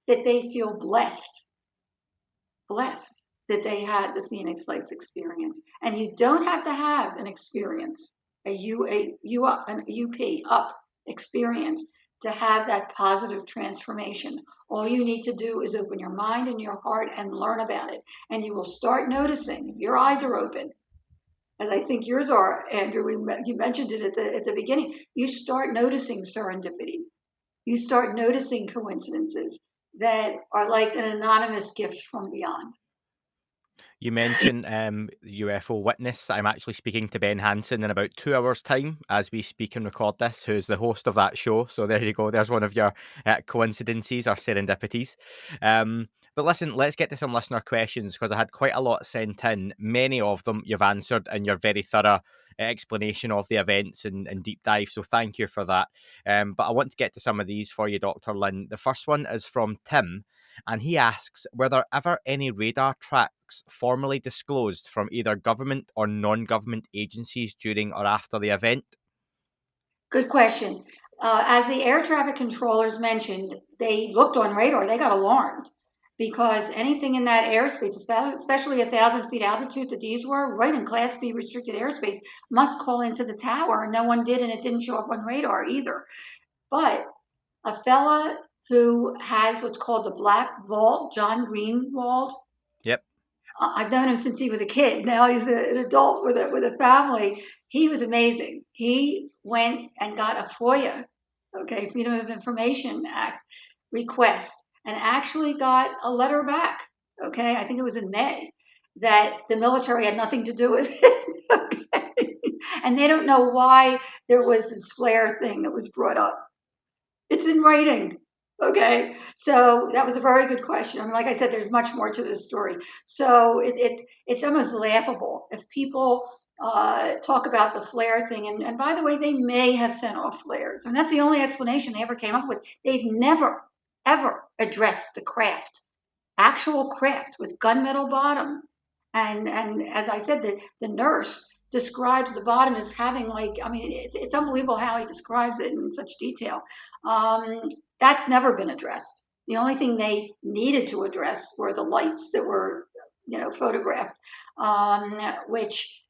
that they feel blessed that they had the Pheonix Lights experience. And you don't have to have an experience, an UP up experience, to have that positive transformation. All you need to do is open your mind and your heart and learn about it. And you will start noticing, if your eyes are open, as I think yours are, Andrew, you mentioned it at the beginning, you start noticing serendipities. You start noticing coincidences. that are like an anonymous gift from beyond. You mentioned UFO Witness. I'm actually speaking to Ben Hansen in about 2 hours' time as we speak and record this, who's the host of that show. So there you go. There's one of your coincidences or serendipities. But listen, let's get to some listener questions because I had quite a lot sent in. Many of them you've answered in your very thorough explanation of the events and deep dive. So thank you for that. But I want to get to some of these for you, Dr. Lynne. The first one is from Tim. And he asks, were there ever any radar tracks formally disclosed from either government or non-government agencies during or after the event? Good question. As the air traffic controllers mentioned, they looked on radar, they got alarmed because anything in that airspace, especially 1,000 feet altitude that these were, right in Class B restricted airspace, must call into the tower. No one did, and it didn't show up on radar either. But a fella who has what's called the Black Vault, John Greenwald. Yep. I've known him since he was a kid. Now he's an adult with a family. He was amazing. He went and got a FOIA, okay, Freedom of Information Act request, and actually got a letter back. Okay, I think it was in May that the military had nothing to do with it. Okay, and they don't know why there was this flare thing that was brought up. It's in writing. Okay, so that was a very good question. I mean, like I said, there's much more to this story. So it's almost laughable if people talk about the flare thing. And by the way, they may have sent off flares. And that's the only explanation they ever came up with. They've never, ever addressed the craft, actual craft with gunmetal bottom. And as I said, the nurse describes the bottom as having like, I mean, it's unbelievable how he describes it in such detail. That's never been addressed. The only thing they needed to address were the lights that were, photographed, which,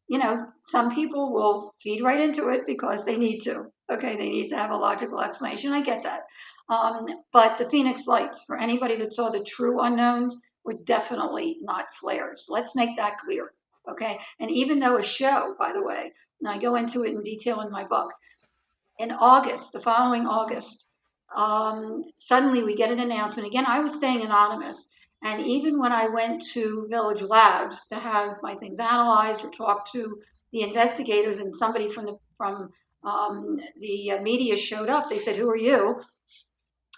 some people will feed right into it because they need to. Okay, they need to have a logical explanation. I get that. But the Pheonix Lights, for anybody that saw the true unknowns, were definitely not flares. Let's make that clear. Okay. And even though a show, by the way, and I go into it in detail in my book, in August, the following August, suddenly we get an announcement. Again, I was staying anonymous. And even when I went to Village Labs to have my things analyzed or talk to the investigators, and somebody from the media showed up, they said, "Who are you?"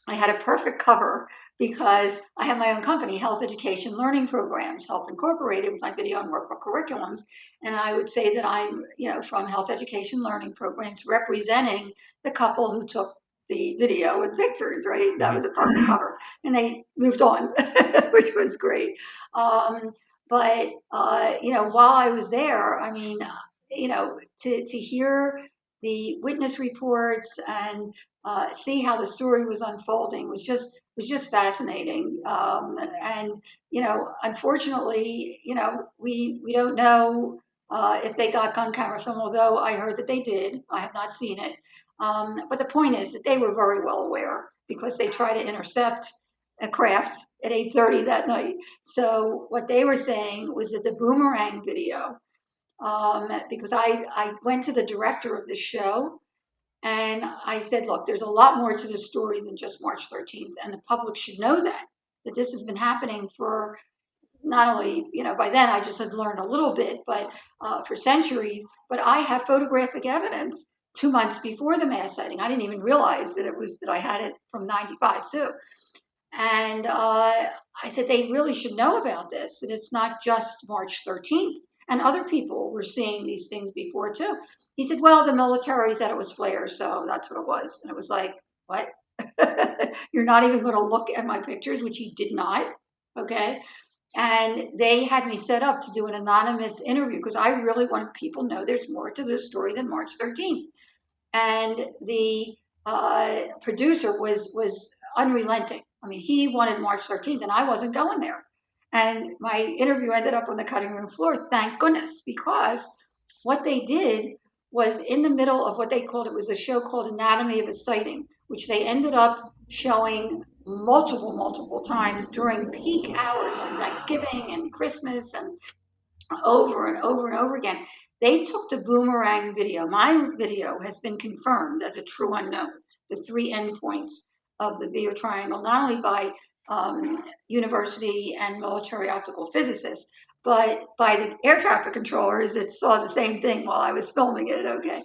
I had a perfect cover because I have my own company, Health Education Learning Programs, Health Incorporated, with my video and workbook curriculums. And I would say that I'm, from Health Education Learning Programs, representing the couple who took the video and pictures, right? That was a perfect cover. And they moved on, which was great. But while I was there, I mean, to hear the witness reports and see how the story was unfolding was just fascinating. And unfortunately, we don't know if they got gun camera film, although I heard that they did. I have not seen it. But the point is that they were very well aware because they tried to intercept a craft at 8:30 that night. So what they were saying was that the boomerang video, because I went to the director of the show and I said, look, there's a lot more to the story than just March 13th. And the public should know that this has been happening for not only, by then I just had learned a little bit, but for centuries. But I have photographic evidence 2 months before the mass sighting. I didn't even realize that I had it from 95 too. And I said, they really should know about this, that it's not just March 13th. And other people were seeing these things before too. He said, well, the military said it was flares, so that's what it was. And it was like, what? You're not even going to look at my pictures, which he did not. Okay. And they had me set up to do an anonymous interview because I really want people to know there's more to this story than March 13th. And the producer was unrelenting. I mean, he wanted March 13th, and I wasn't going there. And my interview ended up on the cutting room floor, thank goodness, because what they did was in the middle of what they called, it was a show called Anatomy of a Sighting, which they ended up showing multiple times during peak hours on Thanksgiving and Christmas and over and over and over again. They took the boomerang video. My video has been confirmed as a true unknown, the three endpoints of the Via Triangle, not only by university and military optical physicists, but by the air traffic controllers that saw the same thing while I was filming it. Okay.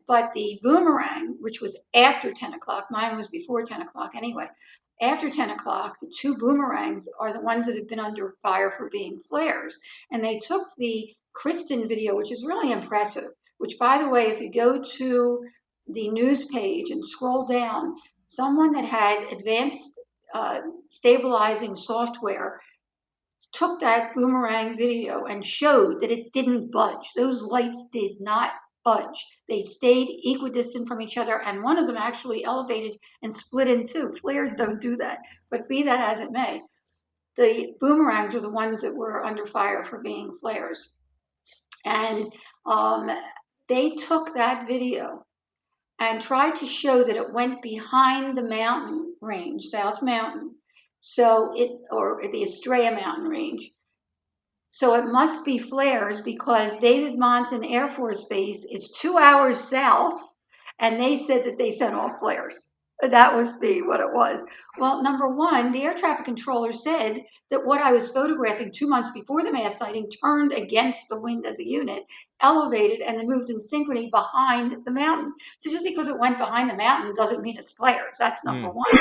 But the boomerang, which was after 10 o'clock, mine was before 10 o'clock anyway. After 10 o'clock, the two boomerangs are the ones that have been under fire for being flares. And they took the Kristen video, which is really impressive, which, by the way, if you go to the news page and scroll down, someone that had advanced stabilizing software took that boomerang video and showed that it didn't budge. Those lights did not budge. They stayed equidistant from each other, and one of them actually elevated and split in two. Flares don't do that, but be that as it may, the boomerangs are the ones that were under fire for being flares. And they took that video and tried to show that it went behind the mountain range, South Mountain, or the Estrella Mountain range. So it must be flares because David Monson Air Force Base is 2 hours south, and they said that they sent off flares. That must be what it was. Well, number one, the air traffic controller said that what I was photographing 2 months before the mass sighting turned against the wind as a unit, elevated, and then moved in synchrony behind the mountain. So just because it went behind the mountain doesn't mean it's flares. That's number one.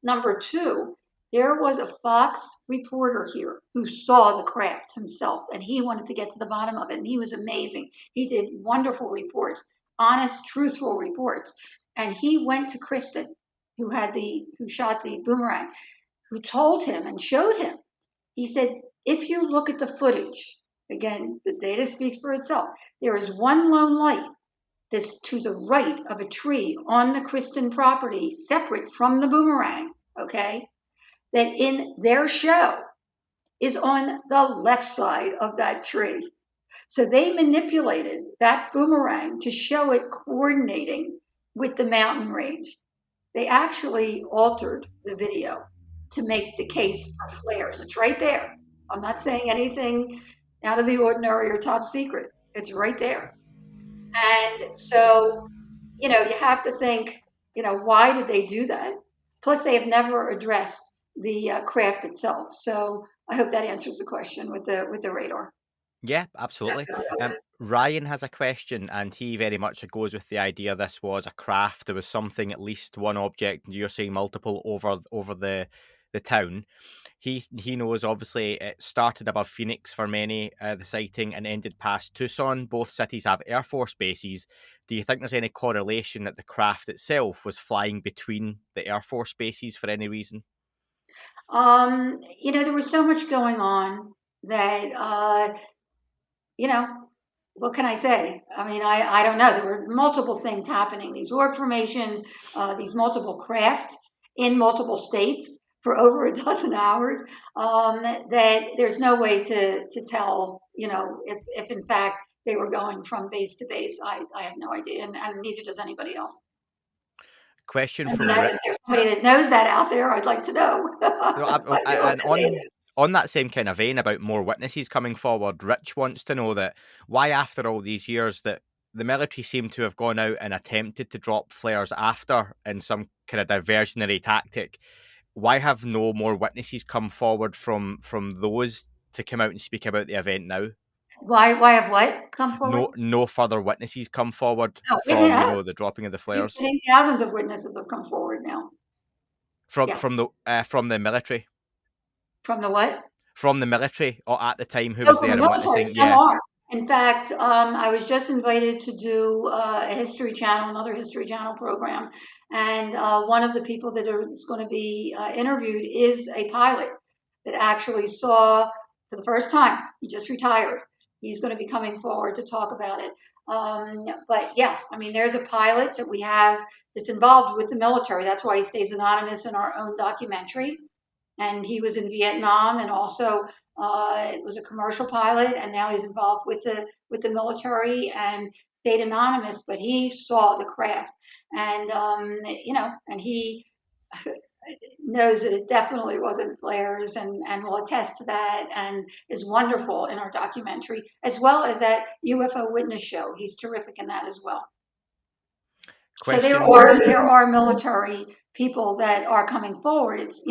Number two, there was a Fox reporter here who saw the craft himself, and he wanted to get to the bottom of it, and he was amazing. He did wonderful reports, honest, truthful reports. And he went to Kristen, who shot the boomerang, who told him and showed him. He said, if you look at the footage, again, the data speaks for itself. There is one lone light that's to the right of a tree on the Kristen property, separate from the boomerang, okay, that in their show is on the left side of that tree. So they manipulated that boomerang to show it coordinating with the mountain range. They actually altered the video to make the case for flares. It's right there. I'm not saying anything out of the ordinary or top secret. It's right there. And so, you have to think, why did they do that? Plus, they have never addressed the craft itself. So I hope that answers the question with the radar. Yeah, absolutely. Ryan has a question, and he very much goes with the idea this was a craft. There was something, at least one object. You're saying multiple over the town. He knows, obviously, it started above Phoenix for many, the sighting, and ended past Tucson. Both cities have Air Force bases. Do you think there's any correlation that the craft itself was flying between the Air Force bases for any reason? There was so much going on that, what can I say? I mean, I don't know. There were multiple things happening. These orb formation, these multiple craft in multiple states for over a dozen hours, that there's no way to tell, if in fact they were going from base to base. I have no idea, and neither does anybody else. Question from If there's somebody that knows that out there, I'd like to know. And on that same kind of vein about more witnesses coming forward, Rich wants to know that why, after all these years, that the military seem to have gone out and attempted to drop flares after in some kind of diversionary tactic. Why have no more witnesses come forward from those to come out and speak about the event now? Why have what come forward? No further witnesses come forward from the dropping of the flares. Thousands of witnesses have come forward now. From the military. From the what? From the military, or at the time, who was there and witnessing? Some are. In fact, I was just invited to do another History Channel program, and one of the people that is going to be interviewed is a pilot that actually saw for the first time. He just retired. He's going to be coming forward to talk about it. But yeah, I mean, there's a pilot that we have that's involved with the military. That's why he stays anonymous in our own documentary. And he was in Vietnam, and also it was a commercial pilot, and now he's involved with the military and stayed anonymous. But he saw the craft, and and he knows that it definitely wasn't flares, and will attest to that, and is wonderful in our documentary, as well as that UFO witness show. He's terrific in that as well. So Question. there are military people that are coming forward. It's,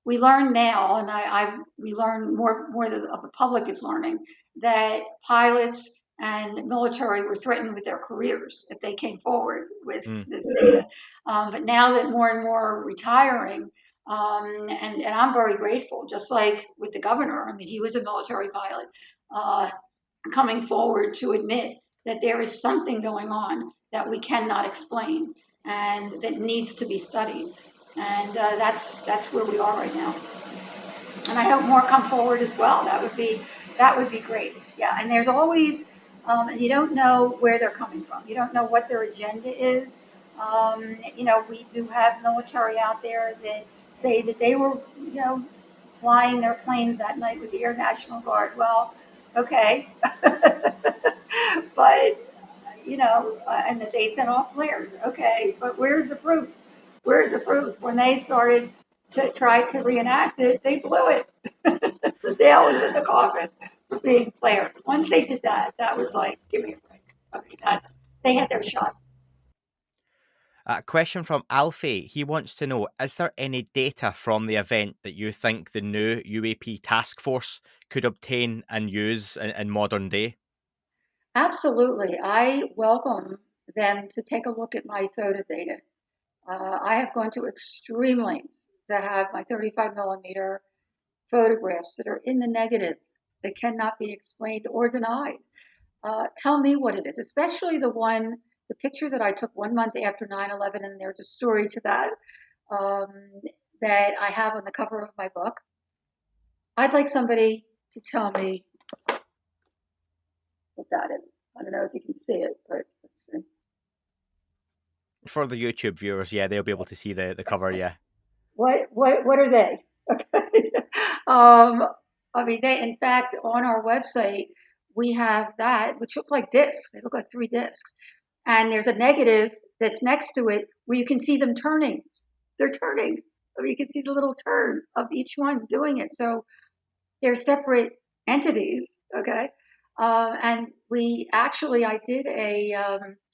we learn now, and we learn more of the public is learning that pilots and military were threatened with their careers if they came forward with this data. But now that more and more are retiring, and I'm very grateful, just like with the governor. I mean, he was a military pilot, coming forward to admit that there is something going on that we cannot explain and that needs to be studied. And that's where we are right now. And I hope more come forward as well. That would be great. Yeah, and there's always, you don't know where they're coming from. You don't know what their agenda is. We do have military out there that say that they were, flying their planes that night with the Air National Guard. Well, okay, but and that they set off flares. Okay, but where's the proof? Where's the proof? When they started to try to reenact it, they blew it. The nail was in the coffin for being flares. Once they did that, that was like, give me a break. I mean, they had their shot. A question from Alfie. He wants to know, is there any data from the event that you think the new UAP Task Force could obtain and use in modern day? Absolutely. I welcome them to take a look at my photo data. I have gone to extreme lengths to have my 35 millimeter photographs that are in the negative, that cannot be explained or denied. Tell me what it is, especially the picture that I took 1 month after 9/11, and there's a story to that, that I have on the cover of my book. I'd like somebody to tell me what that is. I don't know if you can see it, but let's see. For the YouTube viewers, yeah, they'll be able to see the cover, yeah. What are they? Okay. I mean, in fact, on our website, we have that, which look like discs. They look like 3 discs. And there's a negative that's next to it where you can see them turning. They're turning. I mean, you can see the little turn of each one doing it. So they're separate entities, okay? And I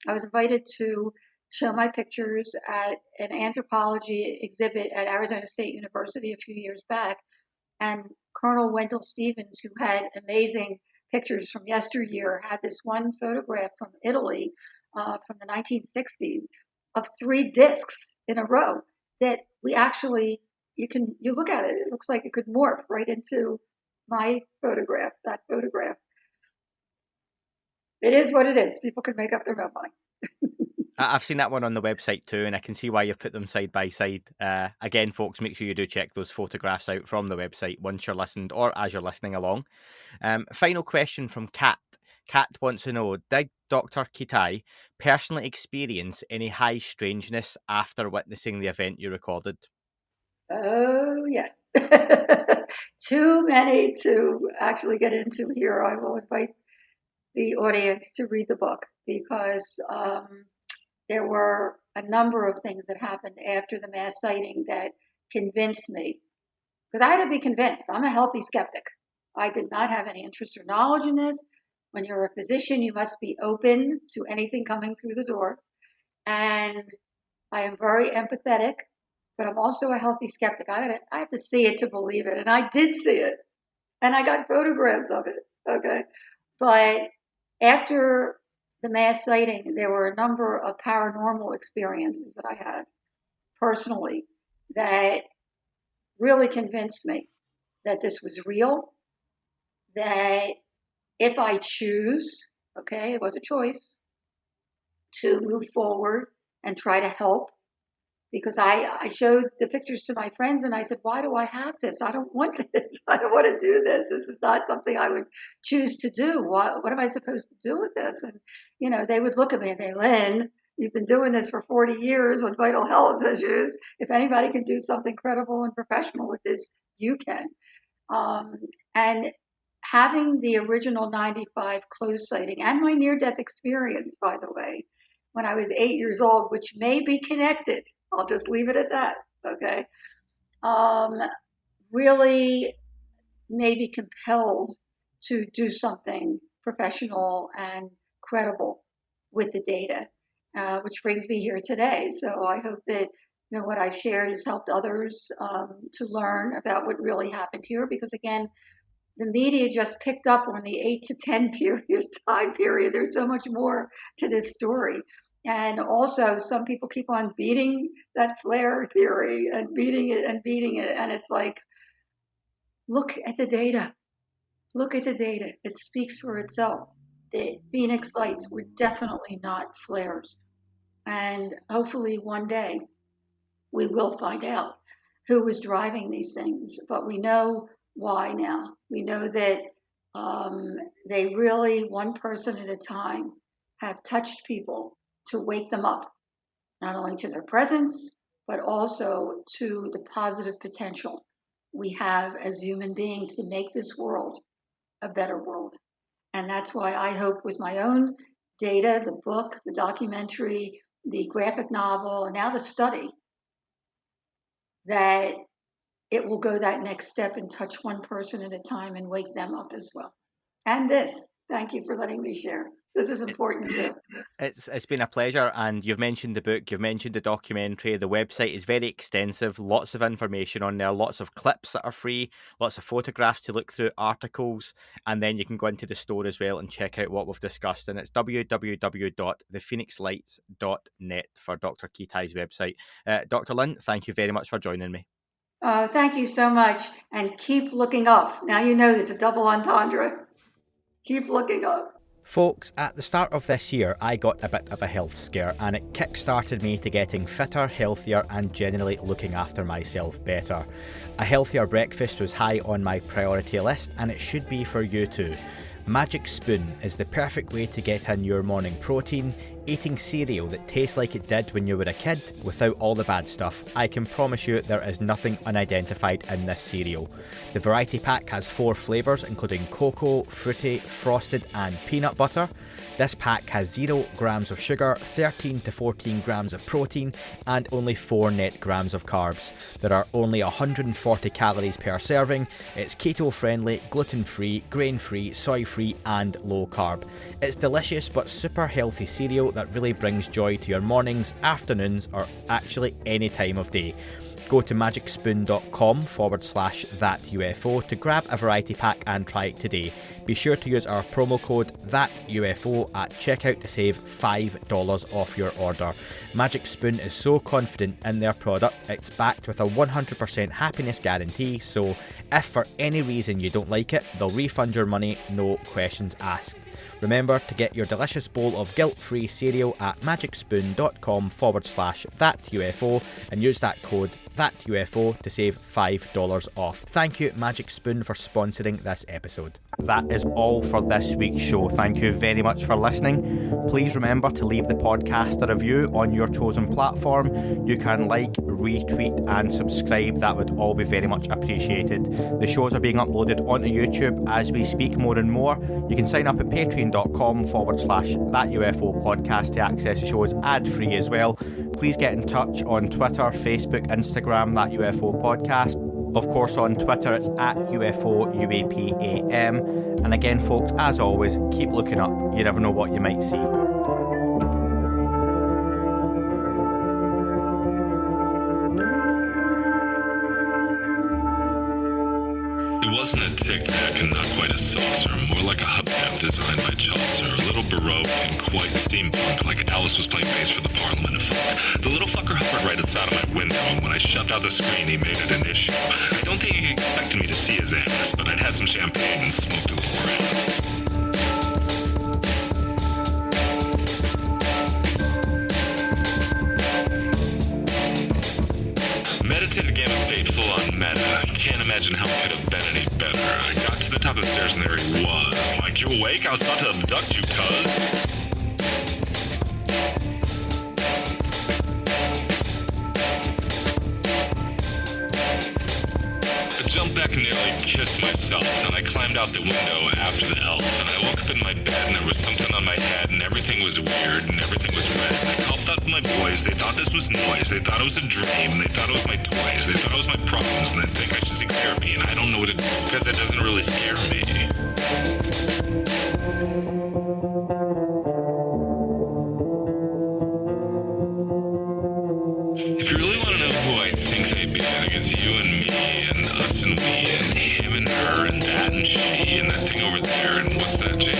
was invited to show my pictures at an anthropology exhibit at Arizona State University a few years back. And Colonel Wendell Stevens, who had amazing pictures from yesteryear, had this one photograph from Italy from the 1960s of 3 discs in a row that we actually, you look at it, it looks like it could morph right into my photograph, that photograph. It is what it is. People can make up their own mind. I've seen that one on the website too, and I can see why you've put them side by side. Again, folks, make sure you do check those photographs out from the website once you're listened or as you're listening along. Final question from Kat. Kat wants to know, did Dr. Kitei personally experience any high strangeness after witnessing the event you recorded? Oh, yeah. Too many to actually get into here. I will invite the audience to read the book because there were a number of things that happened after the mass sighting that convinced me, because I had to be convinced. I'm a healthy skeptic. I did not have any interest or knowledge in this. When you're a physician, you must be open to anything coming through the door. And I am very empathetic, but I'm also a healthy skeptic. I have to see it to believe it. And I did see it. And I got photographs of it. Okay. But after the mass sighting, there were a number of paranormal experiences that I had personally that really convinced me that this was real, that if I choose, okay, it was a choice, to move forward and try to help, because I showed the pictures to my friends and I said, why do I have this? I don't want this. I don't want to do this. This is not something I would choose to do. What am I supposed to do with this? And, they would look at me and say, Lynn, you've been doing this for 40 years on vital health issues. If anybody can do something credible and professional with this, you can. And having the original 95 close sighting and my near-death experience, by the way, when I was 8 years old, which may be connected. I'll just leave it at that, okay? Really may be compelled to do something professional and credible with the data. which brings me here today. So I hope that what I've shared has helped others to learn about what really happened here, because again, the media just picked up on the 8 to 10 time period. There's so much more to this story. And also, some people keep on beating that flare theory and beating it and beating it. And it's like, look at the data. Look at the data. It speaks for itself. The Pheonix Lights were definitely not flares. And hopefully one day we will find out who was driving these things. But we know why now. We know that they really, one person at a time, have touched people to wake them up, not only to their presence, but also to the positive potential we have as human beings to make this world a better world. And that's why I hope with my own data, the book, the documentary, the graphic novel, and now the study, that it will go that next step and touch one person at a time and wake them up as well. And this, thank you for letting me share. This is important too. It's been a pleasure, and you've mentioned the book, you've mentioned the documentary. The website is very extensive, lots of information on there, lots of clips that are free, lots of photographs to look through, articles, and then you can go into the store as well and check out what we've discussed. And it's www.thepheonixlights.net for Dr. Kitei's website. Dr. Lynne, thank you very much for joining me. Thank you so much, and keep looking up. Now you know it's a double entendre. Keep looking up. Folks, at the start of this year, I got a bit of a health scare, and it kick-started me to getting fitter, healthier, and generally looking after myself better. A healthier breakfast was high on my priority list, and it should be for you too. Magic Spoon is the perfect way to get in your morning protein, eating cereal that tastes like it did when you were a kid without all the bad stuff. I can promise you there is nothing unidentified in this cereal. The variety pack has 4 flavours including cocoa, fruity, frosted and peanut butter. This pack has 0 grams of sugar, 13 to 14 grams of protein and only 4 net grams of carbs. There are only 140 calories per serving. It's keto friendly, gluten free, grain free, soy free and low carb. It's delicious but super healthy cereal that really brings joy to your mornings, afternoons or actually any time of day. Go to magicspoon.com/thatUFO to grab a variety pack and try it today. Be sure to use our promo code THATUFO at checkout to save $5 off your order. Magic Spoon is so confident in their product, it's backed with a 100% happiness guarantee, so if for any reason you don't like it, they'll refund your money, no questions asked. Remember to get your delicious bowl of guilt-free cereal at magicspoon.com/thatUFO and use that code THATUFO to save $5 off. Thank you, Magic Spoon, for sponsoring this episode. That is all for this week's show. Thank you very much for listening. Please remember to leave the podcast a review on your chosen platform. You can like, retweet and subscribe. That would all be very much appreciated. The shows are being uploaded onto YouTube as we speak more and more. You can sign up at patreon.com/thatUFO podcast to access the shows ad-free as well. Please get in touch on Twitter, Facebook, Instagram, That UFO Podcast. Of course, on Twitter, it's at UFO UAPAM. And again, folks, as always, keep looking up. You never know what you might see. It wasn't a tic-tac and not quite a saucer, more like a hubcap designed by Chaucer, a little baroque and quite steampunk, like Alice was playing bass for the Parliament of Folk. The little fucker hovered right outside of my window, and when I shoved out the screen, he made it an issue. I don't think he expected me to see his ass, but I'd had some champagne and smoked a little around. Meditative game of state full on meta. I can't imagine how it could have been any better. I got to the top of the stairs and there he was. Like, you awake? I was about to abduct you, cuz. I jumped back and nearly kissed myself, and I climbed out the window after the elf, and I woke up in my bed and there was something on my head and everything was weird and everything was red. And I called out to my boys, they thought this was noise, they thought it was a dream, and they thought it was my toys, they thought it was my problems, and they think I should seek therapy, and I don't know what to do because it doesn't really scare me. like it's you and me and us and we and him and her and that and she and that thing over there and what's that, Jake?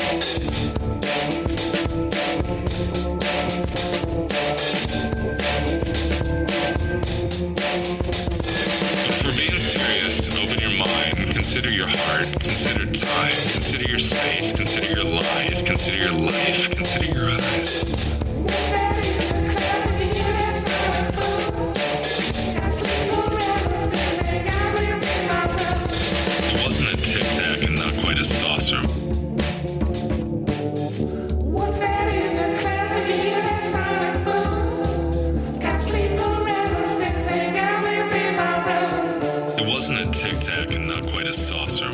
But for being serious, open your mind, consider your heart, consider time, consider your space, consider your lies, consider your life, consider your eyes. It wasn't a tic tac and not quite a saucer. What's that in the class between that sun and moon? Got sleep paralysis and got wings in my room. It wasn't a tic tac and not quite a saucer.